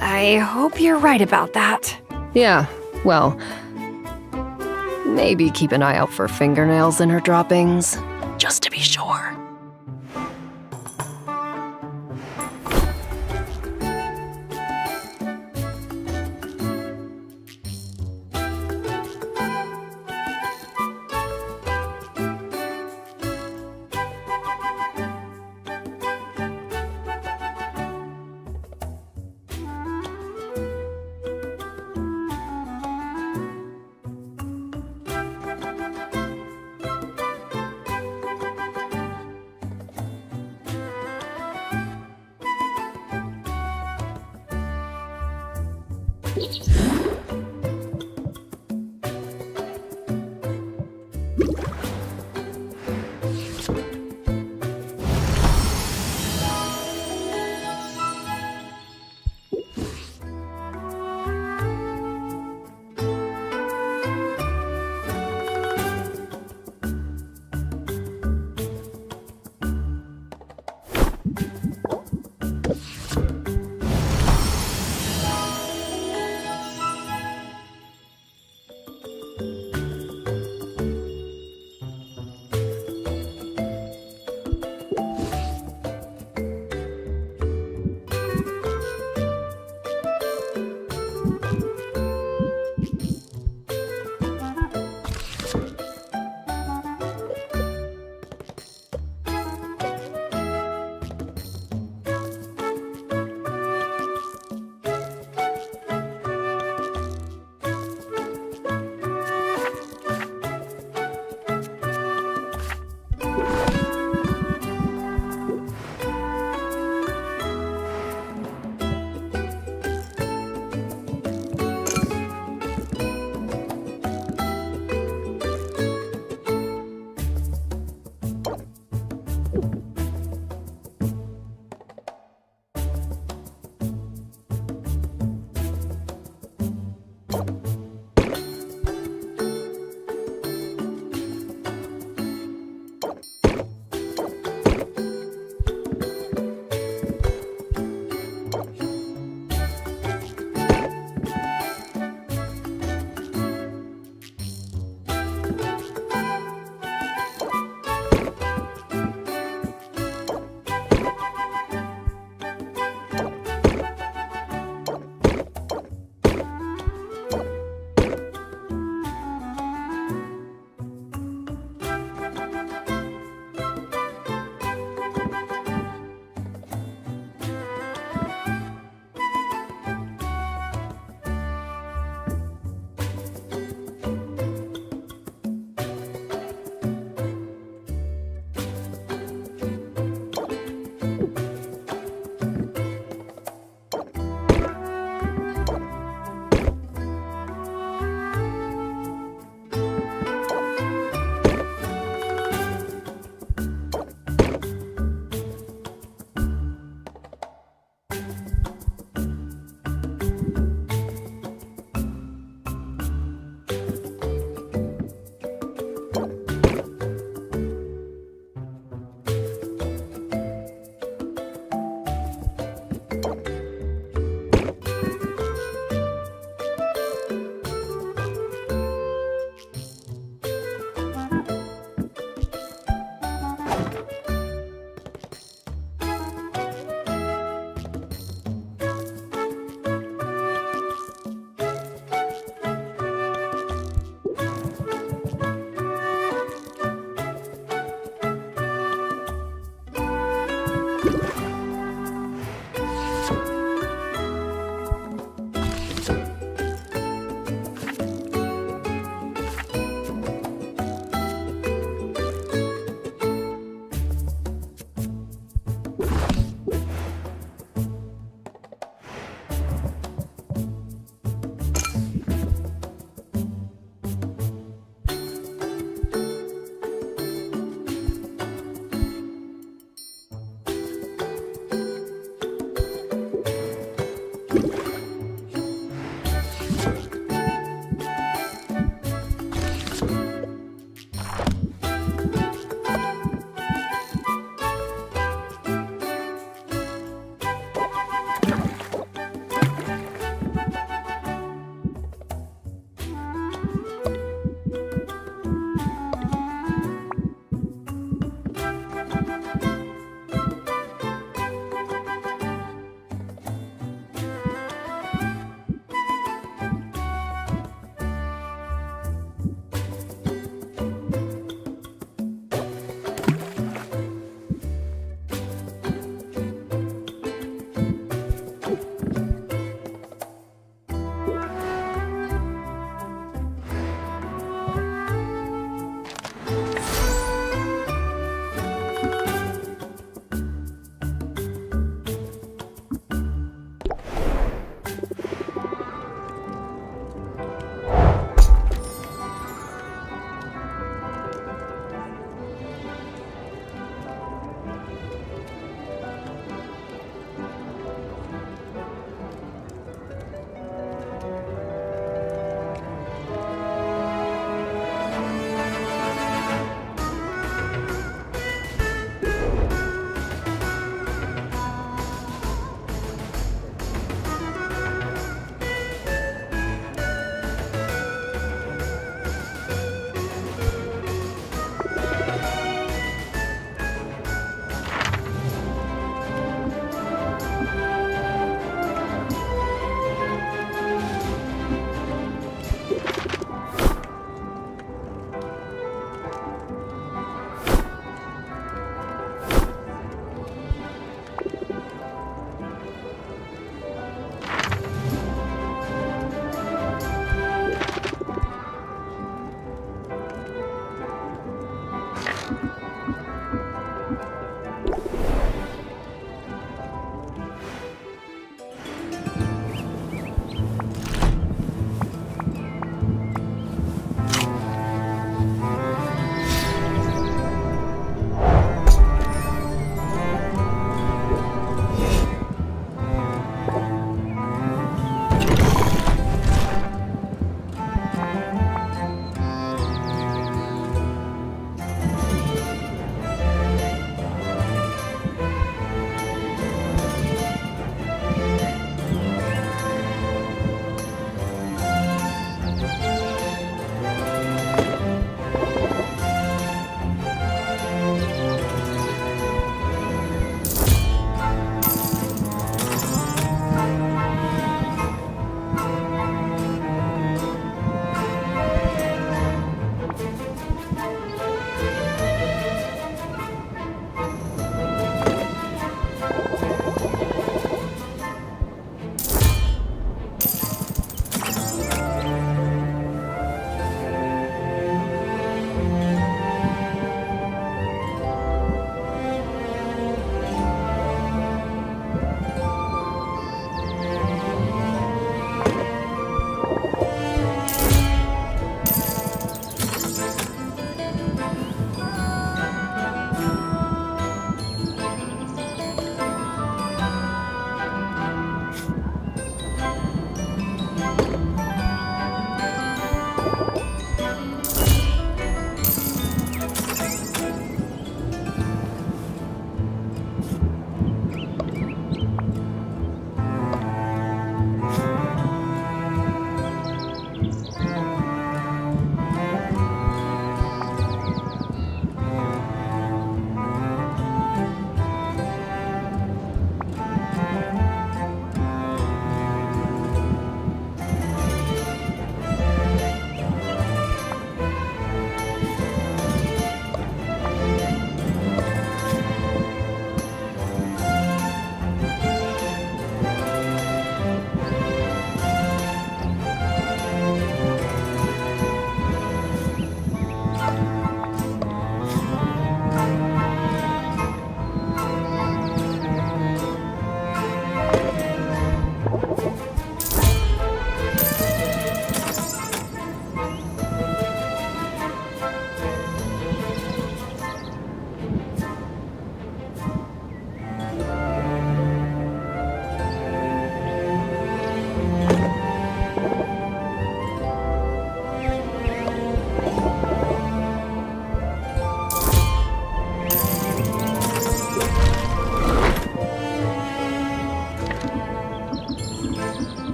I hope you're right about that. Yeah, well, maybe keep an eye out for fingernails in her droppings, just to be sure.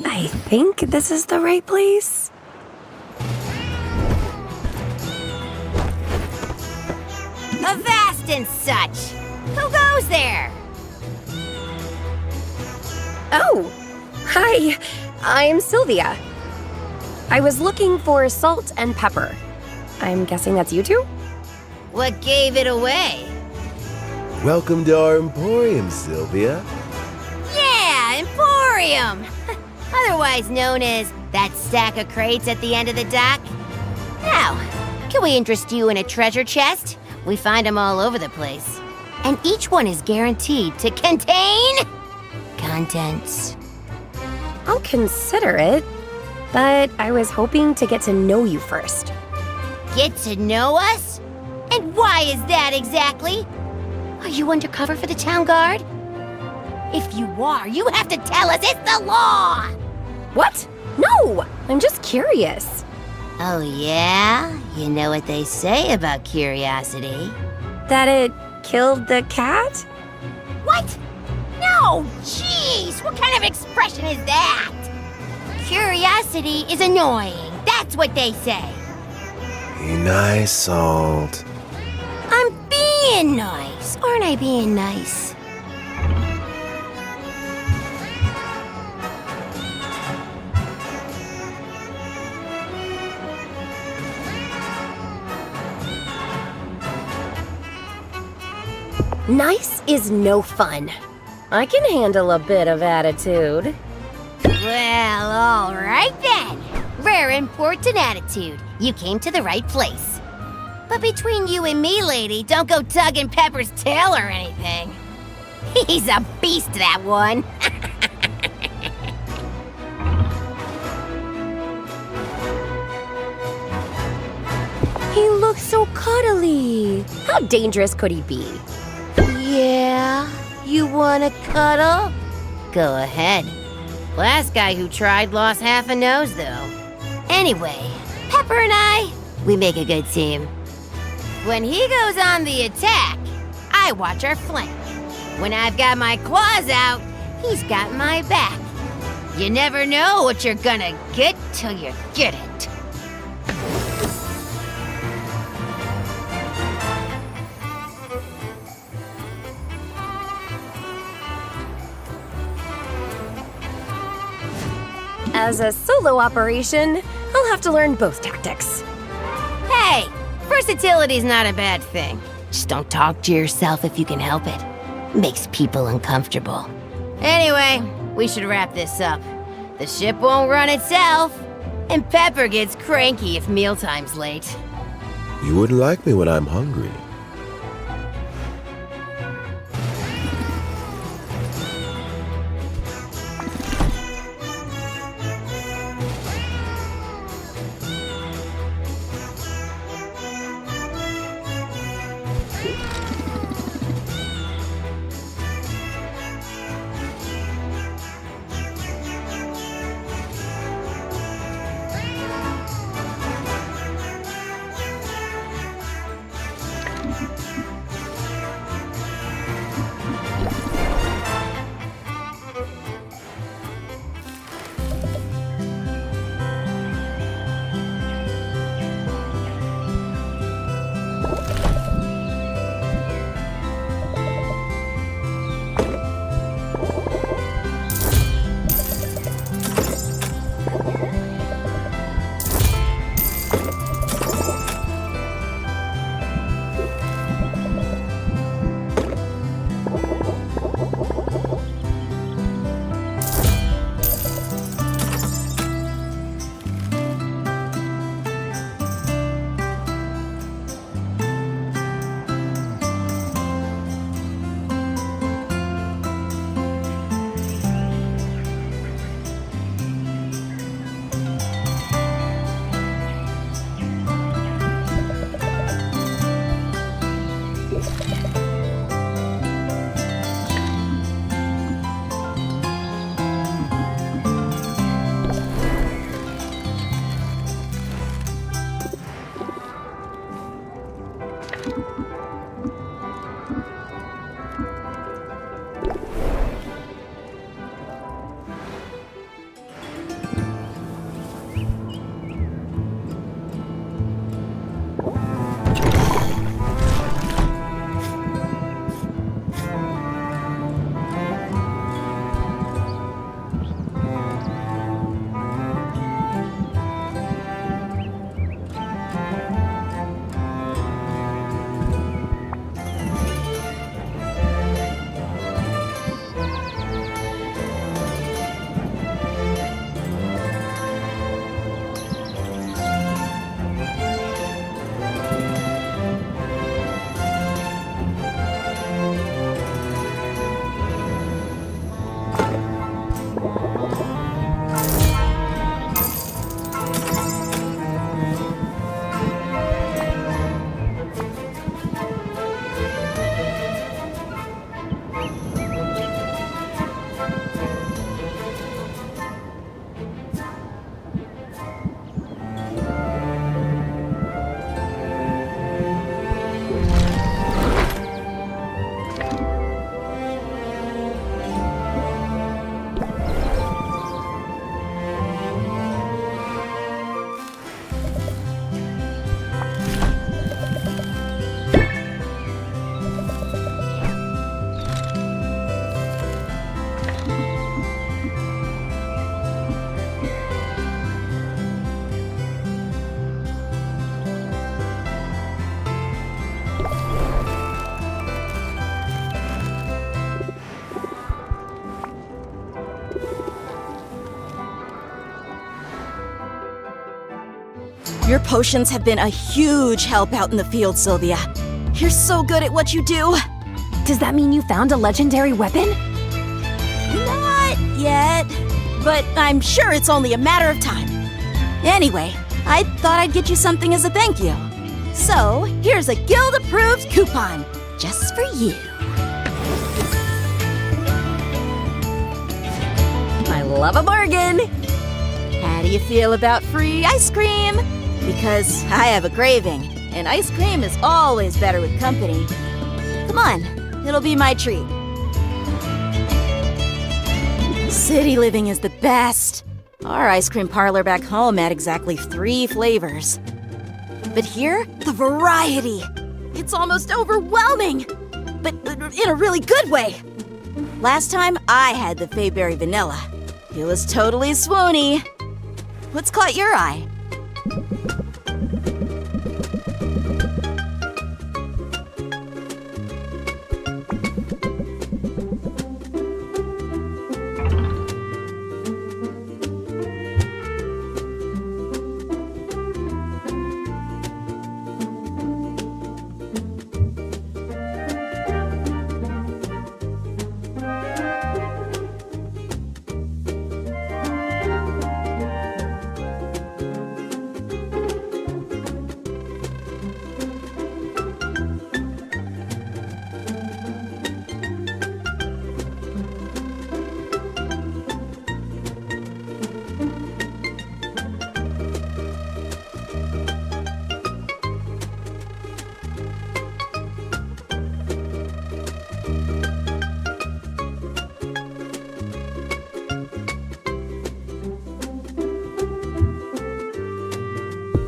I think this is the right place. Avast and such! Who goes there? Oh, hi. I'm Sylvia. I was looking for salt and pepper. I'm guessing that's you two? What gave it away? Welcome to our Emporium, Sylvia. Yeah, Emporium! Otherwise known as that stack of crates at the end of the dock. Now, can we interest you in a treasure chest? We find them all over the place. And each one is guaranteed to contain contents. I'll consider it, but I was hoping to get to know you first. Get to know us? And why is that exactly? Are you undercover for the town guard? If you are, you have to tell us. It's the law! What? No, I'm just curious. Oh, yeah? You know what they say about curiosity. That it killed the cat? What? No! Jeez! What kind of expression is that? Curiosity is annoying. That's what they say. Be nice, Salt. I'm being nice. Aren't I being nice? Nice is no fun. I can handle a bit of attitude. Well, all right then. rare important attitude. You came to the right place. But between you and me, lady, don't go tugging Pepper's tail or anything. He's a beast, that one. He looks so cuddly. How dangerous could he be? Yeah? You wanna cuddle? Go ahead. Last guy who tried lost half a nose, though. Anyway, Pepper and I, we make a good team. When he goes on the attack, I watch our flank. When I've got my claws out, he's got my back. You never know what you're gonna get till you get it. As a solo operation, I'll have to learn both tactics. Hey, versatility's not a bad thing. Just don't talk to yourself if you can help it. Makes people uncomfortable. Anyway, we should wrap this up. The ship won't run itself, and Pepper gets cranky if mealtime's late. You wouldn't like me when I'm hungry. Your potions have been a huge help out in the field, Sylvia. You're so good at what you do. Does that mean you found a legendary weapon? Not yet, but I'm sure it's only a matter of time. Anyway, I thought I'd get you something as a thank you. So, here's a guild-approved coupon, just for you. I love a bargain. How do you feel about free ice cream? Because I have a craving, and ice cream is always better with company. Come on, it'll be my treat. City living is the best. Our ice cream parlor back home had exactly 3 flavors. But here, the variety. It's almost overwhelming, but in a really good way. Last time, I had the Fayberry Vanilla. It was totally swoony. What's caught your eye?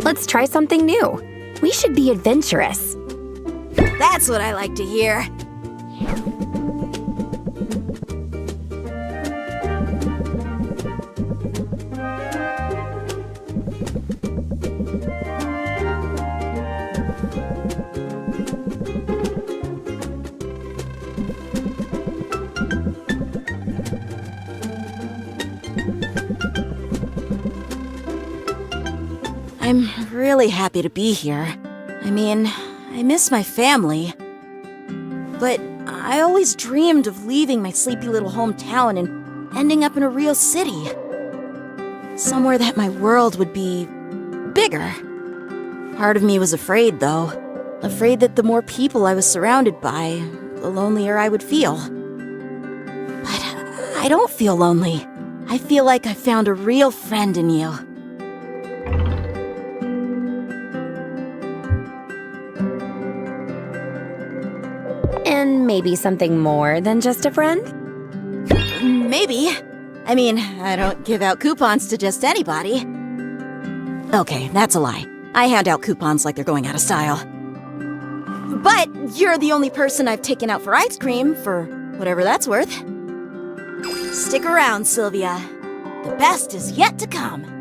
Let's try something new. We should be adventurous. That's what I like to hear. I'm really happy to be here. I mean, I miss my family. But I always dreamed of leaving my sleepy little hometown and ending up in a real city. Somewhere that my world would be bigger. Part of me was afraid, though. Afraid that the more people I was surrounded by, the lonelier I would feel. But I don't feel lonely. I feel like I found a real friend in you. And maybe something more than just a friend? Maybe. I mean, I don't give out coupons to just anybody. Okay, that's a lie. I hand out coupons like they're going out of style. But you're the only person I've taken out for ice cream, for whatever that's worth. Stick around, Sylvia. The best is yet to come.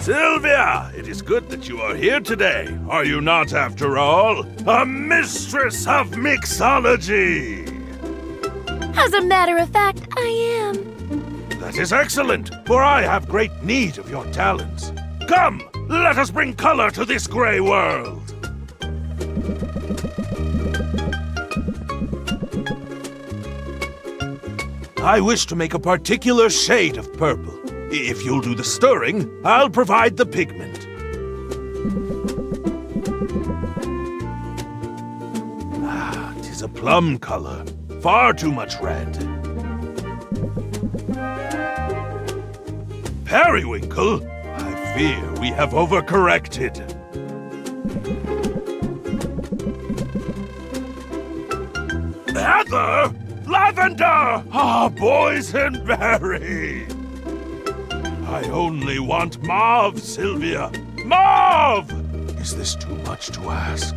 Sylvia, it is good that you are here today. Are you not, after all, a mistress of mixology? As a matter of fact, I am. That is excellent, for I have great need of your talents. Come, let us bring color to this gray world. I wish to make a particular shade of purple. If you'll do the stirring, I'll provide the pigment. Ah, 'tis a plum color. Far too much red. Periwinkle? I fear we have overcorrected. Heather? Lavender! Ah, boysenberry! I only want mauve, Sylvia. Mauve! Is this too much to ask?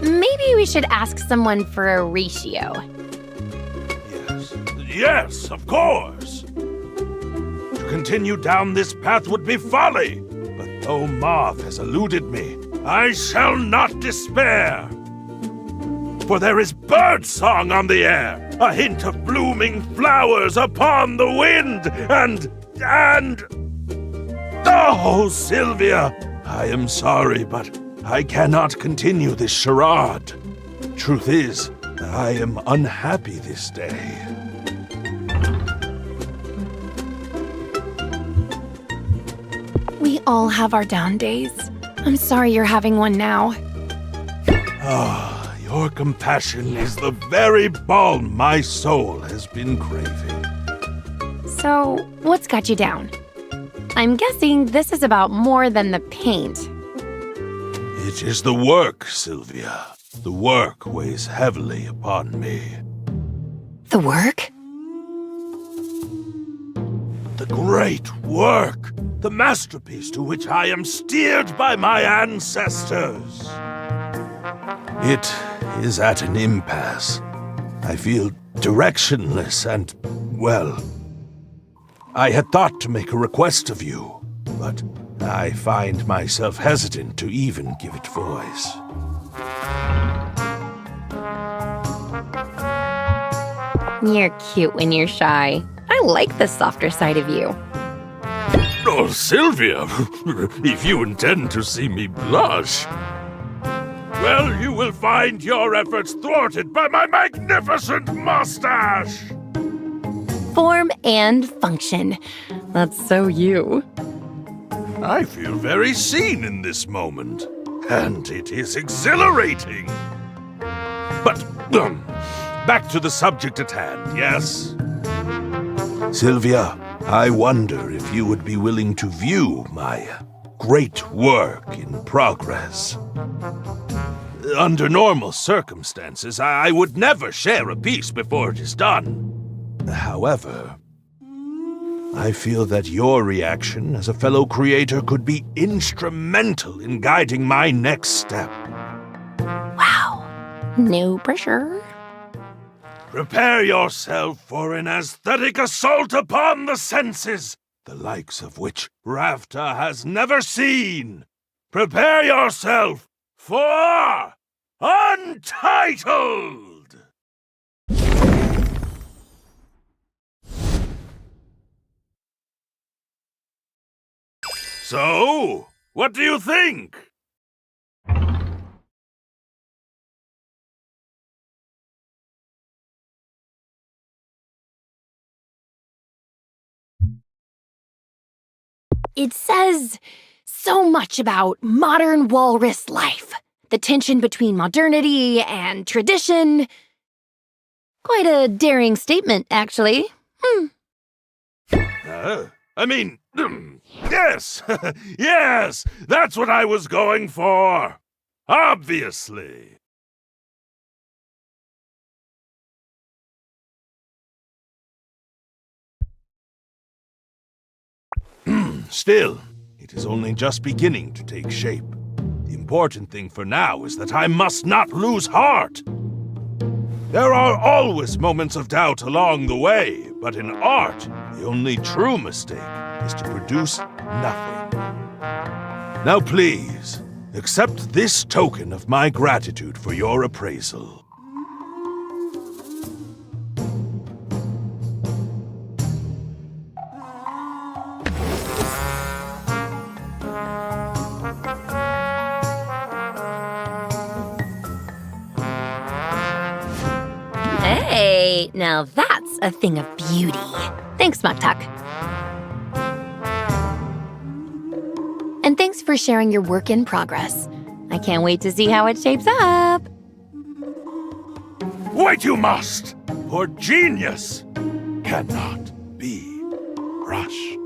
Maybe we should ask someone for a ratio. Yes, of course. To continue down this path would be folly. But though mauve has eluded me, I shall not despair. For there is birdsong on the air, a hint of blooming flowers upon the wind, and... Oh, Sylvia, I am sorry, but I cannot continue this charade. Truth is, I am unhappy this day. We all have our down days. I'm sorry you're having one now. Ah, your compassion is the very balm my soul has been craving. So, what's got you down? I'm guessing this is about more than the paint. It is the work, Sylvia. The work weighs heavily upon me. The work? The great work! The masterpiece to which I am steered by my ancestors. It is at an impasse. I feel directionless and, well, I had thought to make a request of you, but I find myself hesitant to even give it voice. You're cute when you're shy. I like the softer side of you. Oh, Sylvia, if you intend to see me blush, well, you will find your efforts thwarted by my magnificent mustache! Form and function. That's so you. I feel very seen in this moment, and it is exhilarating. But, back to the subject at hand, yes? Sylvia, I wonder if you would be willing to view my great work in progress. Under normal circumstances, I would never share a piece before it is done. However, I feel that your reaction as a fellow creator could be instrumental in guiding my next step. Wow. No pressure. Prepare yourself for an aesthetic assault upon the senses, the likes of which Rafta has never seen. Prepare yourself for Untitled! So, what do you think? It says so much about modern walrus life. The tension between modernity and tradition. Quite a daring statement, actually. Yes! Yes! That's what I was going for! Obviously! Still, it is only just beginning to take shape. The important thing for now is that I must not lose heart. There are always moments of doubt along the way, but in art, the only true mistake is to produce nothing. Now please, accept this token of my gratitude for your appraisal. Hey, now that's a thing of beauty. Thanks, Muktuk. And thanks for sharing your work in progress. I can't wait to see how it shapes up. Wait, you must! For genius cannot be rushed.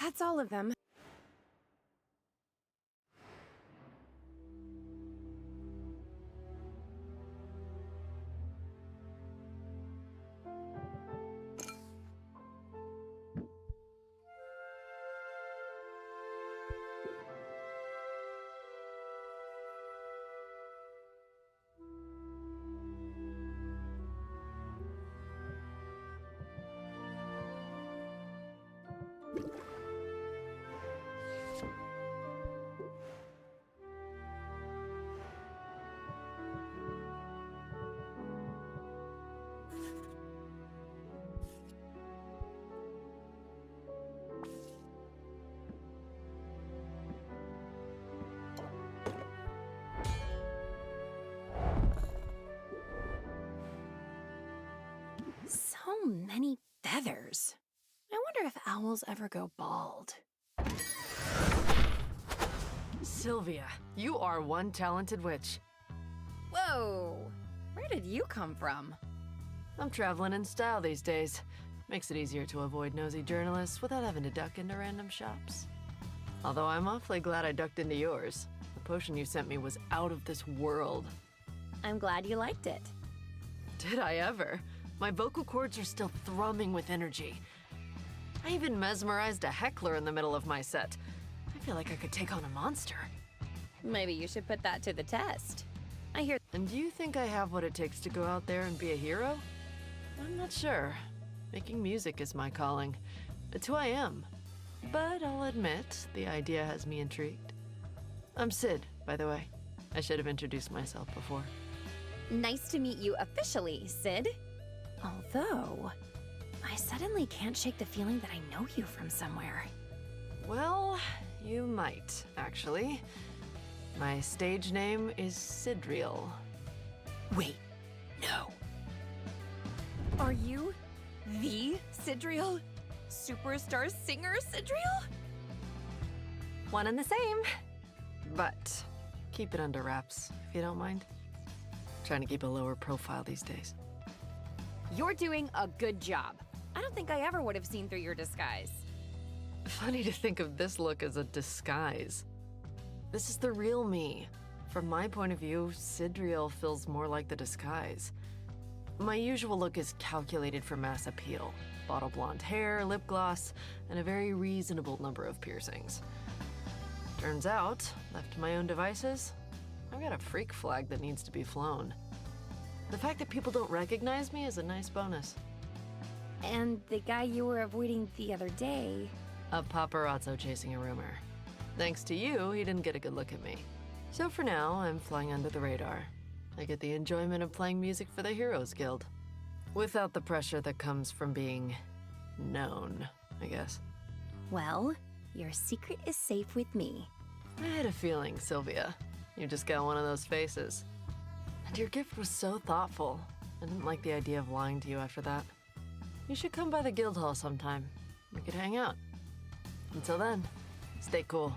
That's all of them. many feathers. I wonder if owls ever go bald. Sylvia, you are one talented witch. Whoa! Where did you come from? I'm traveling in style these days. Makes it easier to avoid nosy journalists without having to duck into random shops. Although I'm awfully glad I ducked into yours. The potion you sent me was out of this world. I'm glad you liked it. Did I ever? My vocal cords are still thrumming with energy. I even mesmerized a heckler in the middle of my set. I feel like I could take on a monster. Maybe you should put that to the test. I hear. And do you think I have what it takes to go out there and be a hero? I'm not sure. Making music is my calling. It's who I am. But I'll admit, the idea has me intrigued. I'm Sid, by the way. I should have introduced myself before. Nice to meet you officially, Sid. Although, I suddenly can't shake the feeling that I know you from somewhere. Well, you might, actually. My stage name is Sidriel. Wait, no. Are you the Sidriel? Superstar singer Sidriel? One and the same. But keep it under wraps, if you don't mind. Trying to keep a lower profile these days. You're doing a good job. I don't think I ever would have seen through your disguise. Funny to think of this look as a disguise. This is the real me. From my point of view, Sidriel feels more like the disguise. My usual look is calculated for mass appeal. Bottle blonde hair, lip gloss, and a very reasonable number of piercings. Turns out, left to my own devices, I've got a freak flag that needs to be flown. The fact that people don't recognize me is a nice bonus. And the guy you were avoiding the other day... A paparazzo chasing a rumor. Thanks to you, he didn't get a good look at me. So for now, I'm flying under the radar. I get the enjoyment of playing music for the Heroes Guild. Without the pressure that comes from being known, I guess. Well, your secret is safe with me. I had a feeling, Sylvia. You just got one of those faces. And your gift was so thoughtful. I didn't like the idea of lying to you after that. You should come by the guild hall sometime. We could hang out. Until then, stay cool.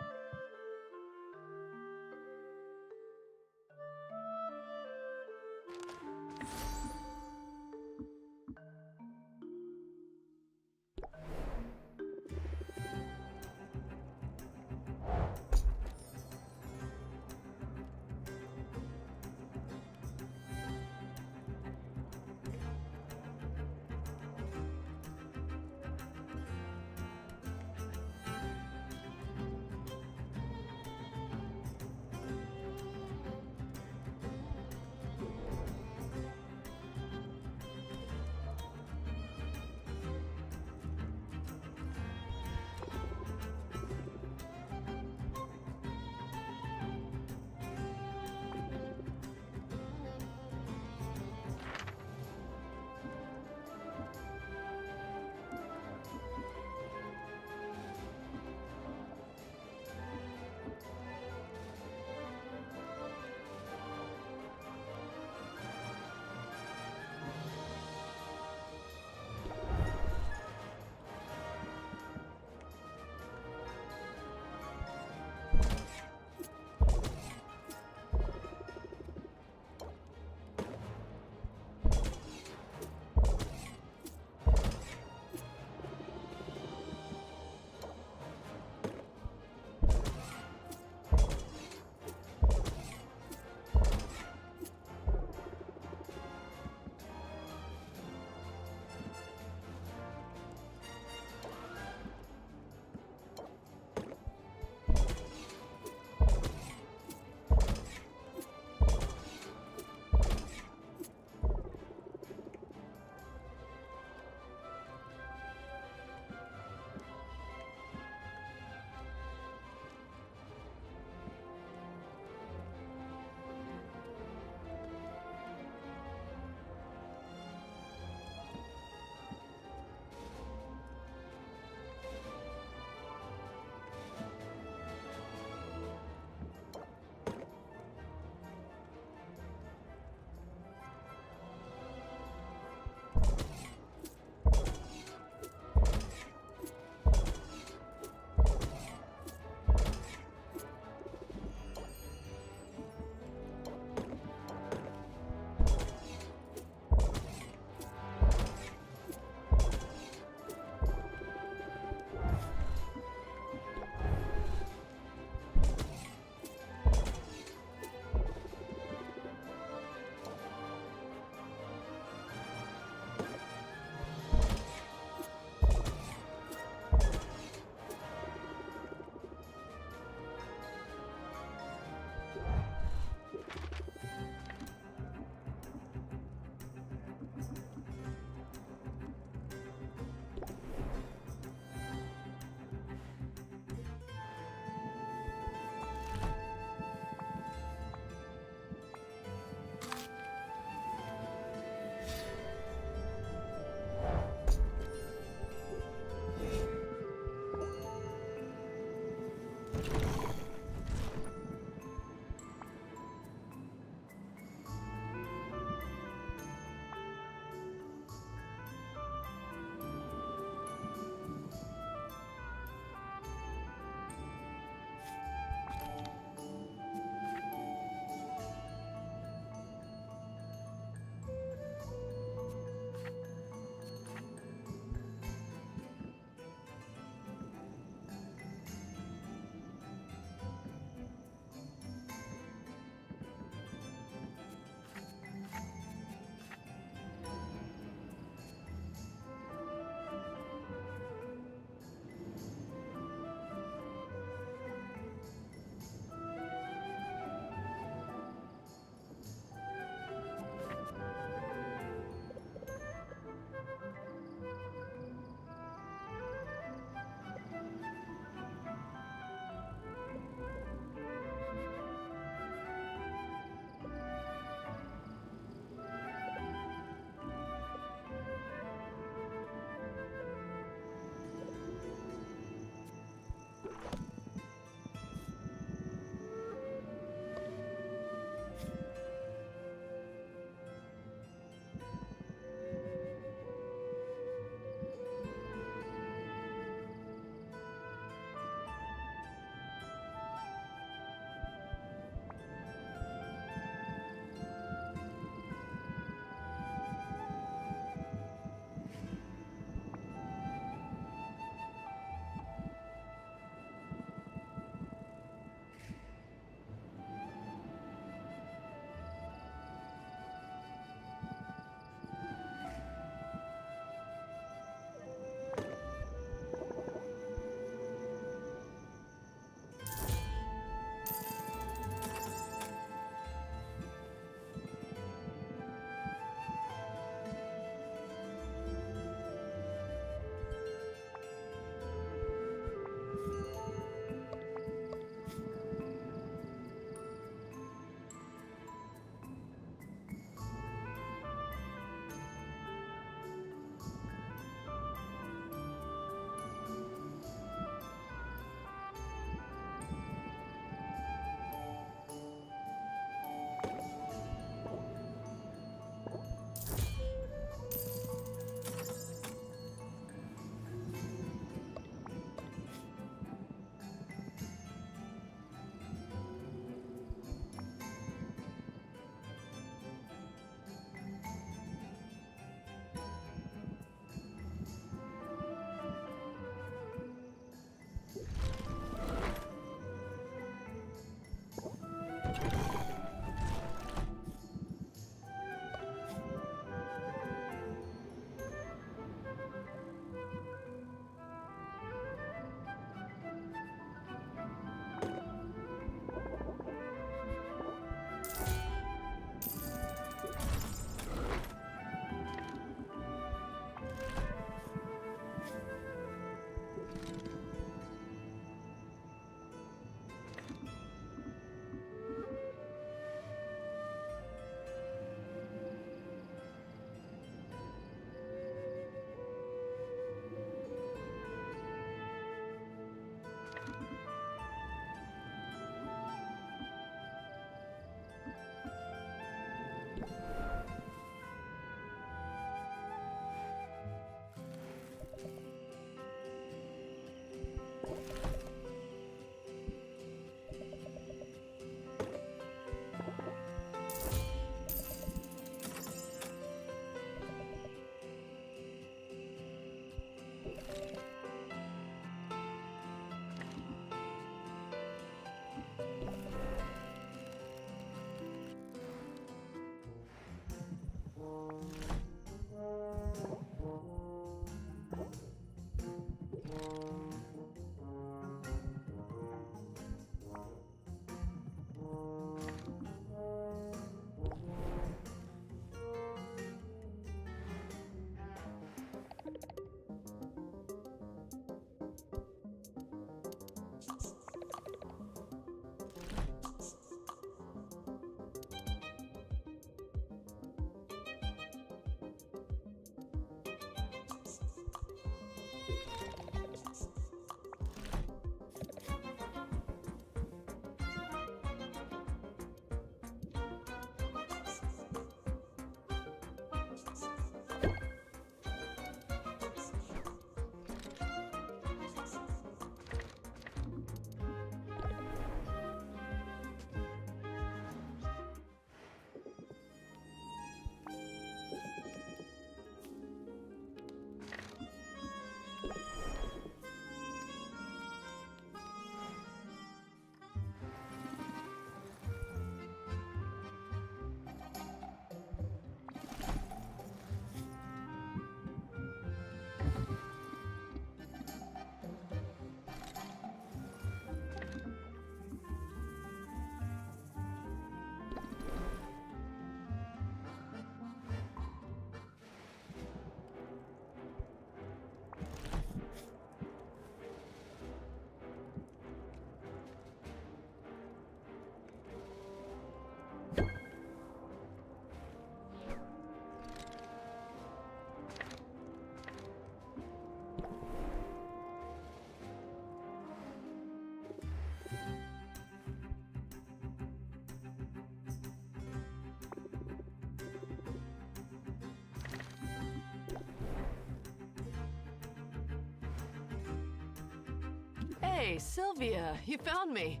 Hey, Sylvia, you found me.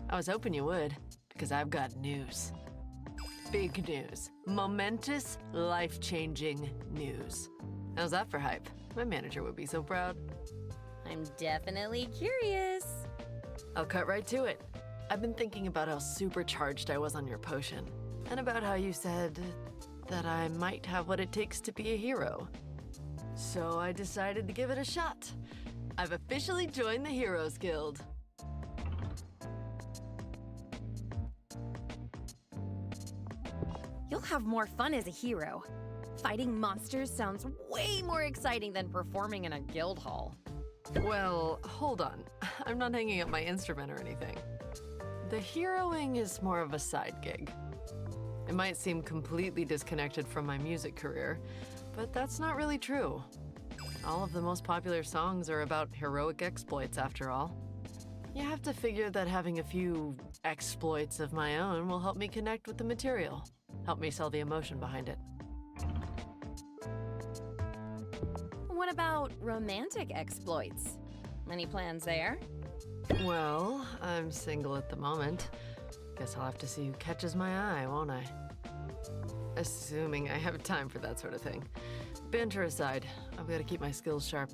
I was hoping you would, because I've got news. Big news. Momentous, life-changing news. How's that for hype? My manager would be so proud. I'm definitely curious. I'll cut right to it. I've been thinking about how supercharged I was on your potion, and about how you said that I might have what it takes to be a hero. So I decided to give it a shot. I've officially joined the Heroes Guild. You'll have more fun as a hero. Fighting monsters sounds way more exciting than performing in a guild hall. Well, hold on. I'm not hanging up my instrument or anything. The heroing is more of a side gig. It might seem completely disconnected from my music career, but that's not really true. All of the most popular songs are about heroic exploits, after all. You have to figure that having a few exploits of my own will help me connect with the material, help me sell the emotion behind it. What about romantic exploits? Any plans there? Well, I'm single at the moment. Guess I'll have to see who catches my eye, won't I? Assuming I have time for that sort of thing. Banter aside, I've got to keep my skills sharp.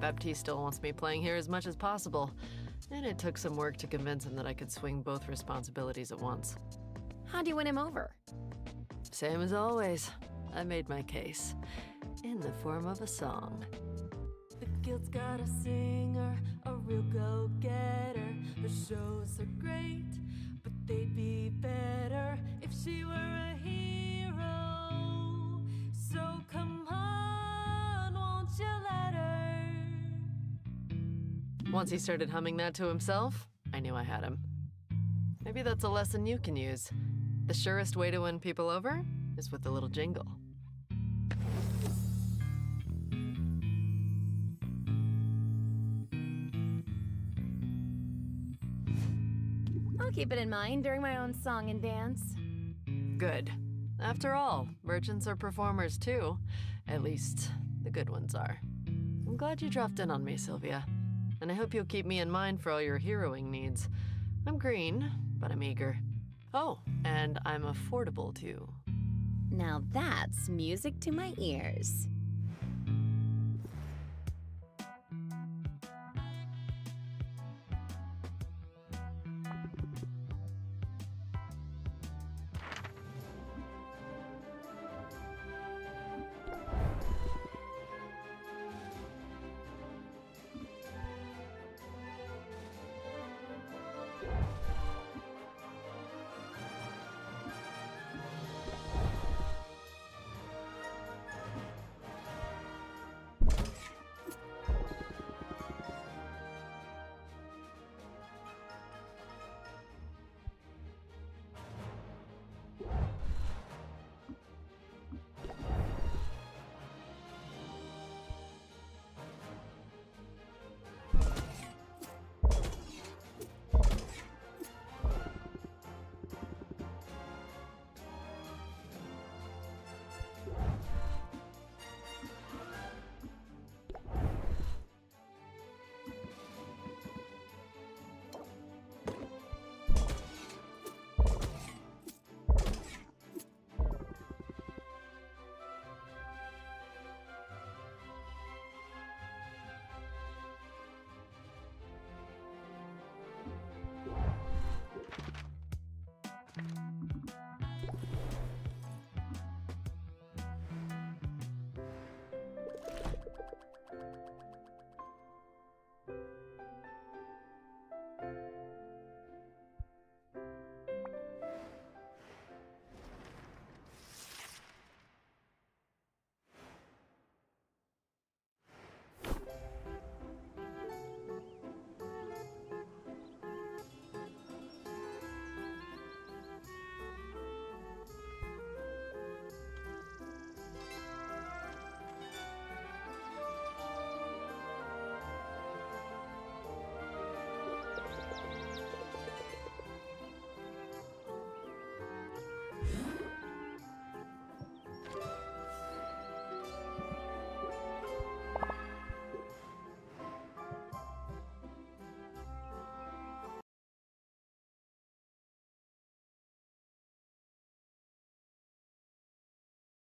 Baptiste still wants me playing here as much as possible, and it took some work to convince him that I could swing both responsibilities at once. How'd you win him over? Same as always. I made my case. In the form of a song. The guild's got a singer, a real go-getter. Her shows are great, but they'd be better if she were a hero. So come on, won't you let her? Once he started humming that to himself, I knew I had him. Maybe that's a lesson you can use. The surest way to win people over is with a little jingle. I'll keep it in mind during my own song and dance. Good. After all, merchants are performers too. At least, the good ones are. I'm glad you dropped in on me, Sylvia. And I hope you'll keep me in mind for all your heroing needs. I'm green, but I'm eager. Oh, and I'm affordable too. Now that's music to my ears.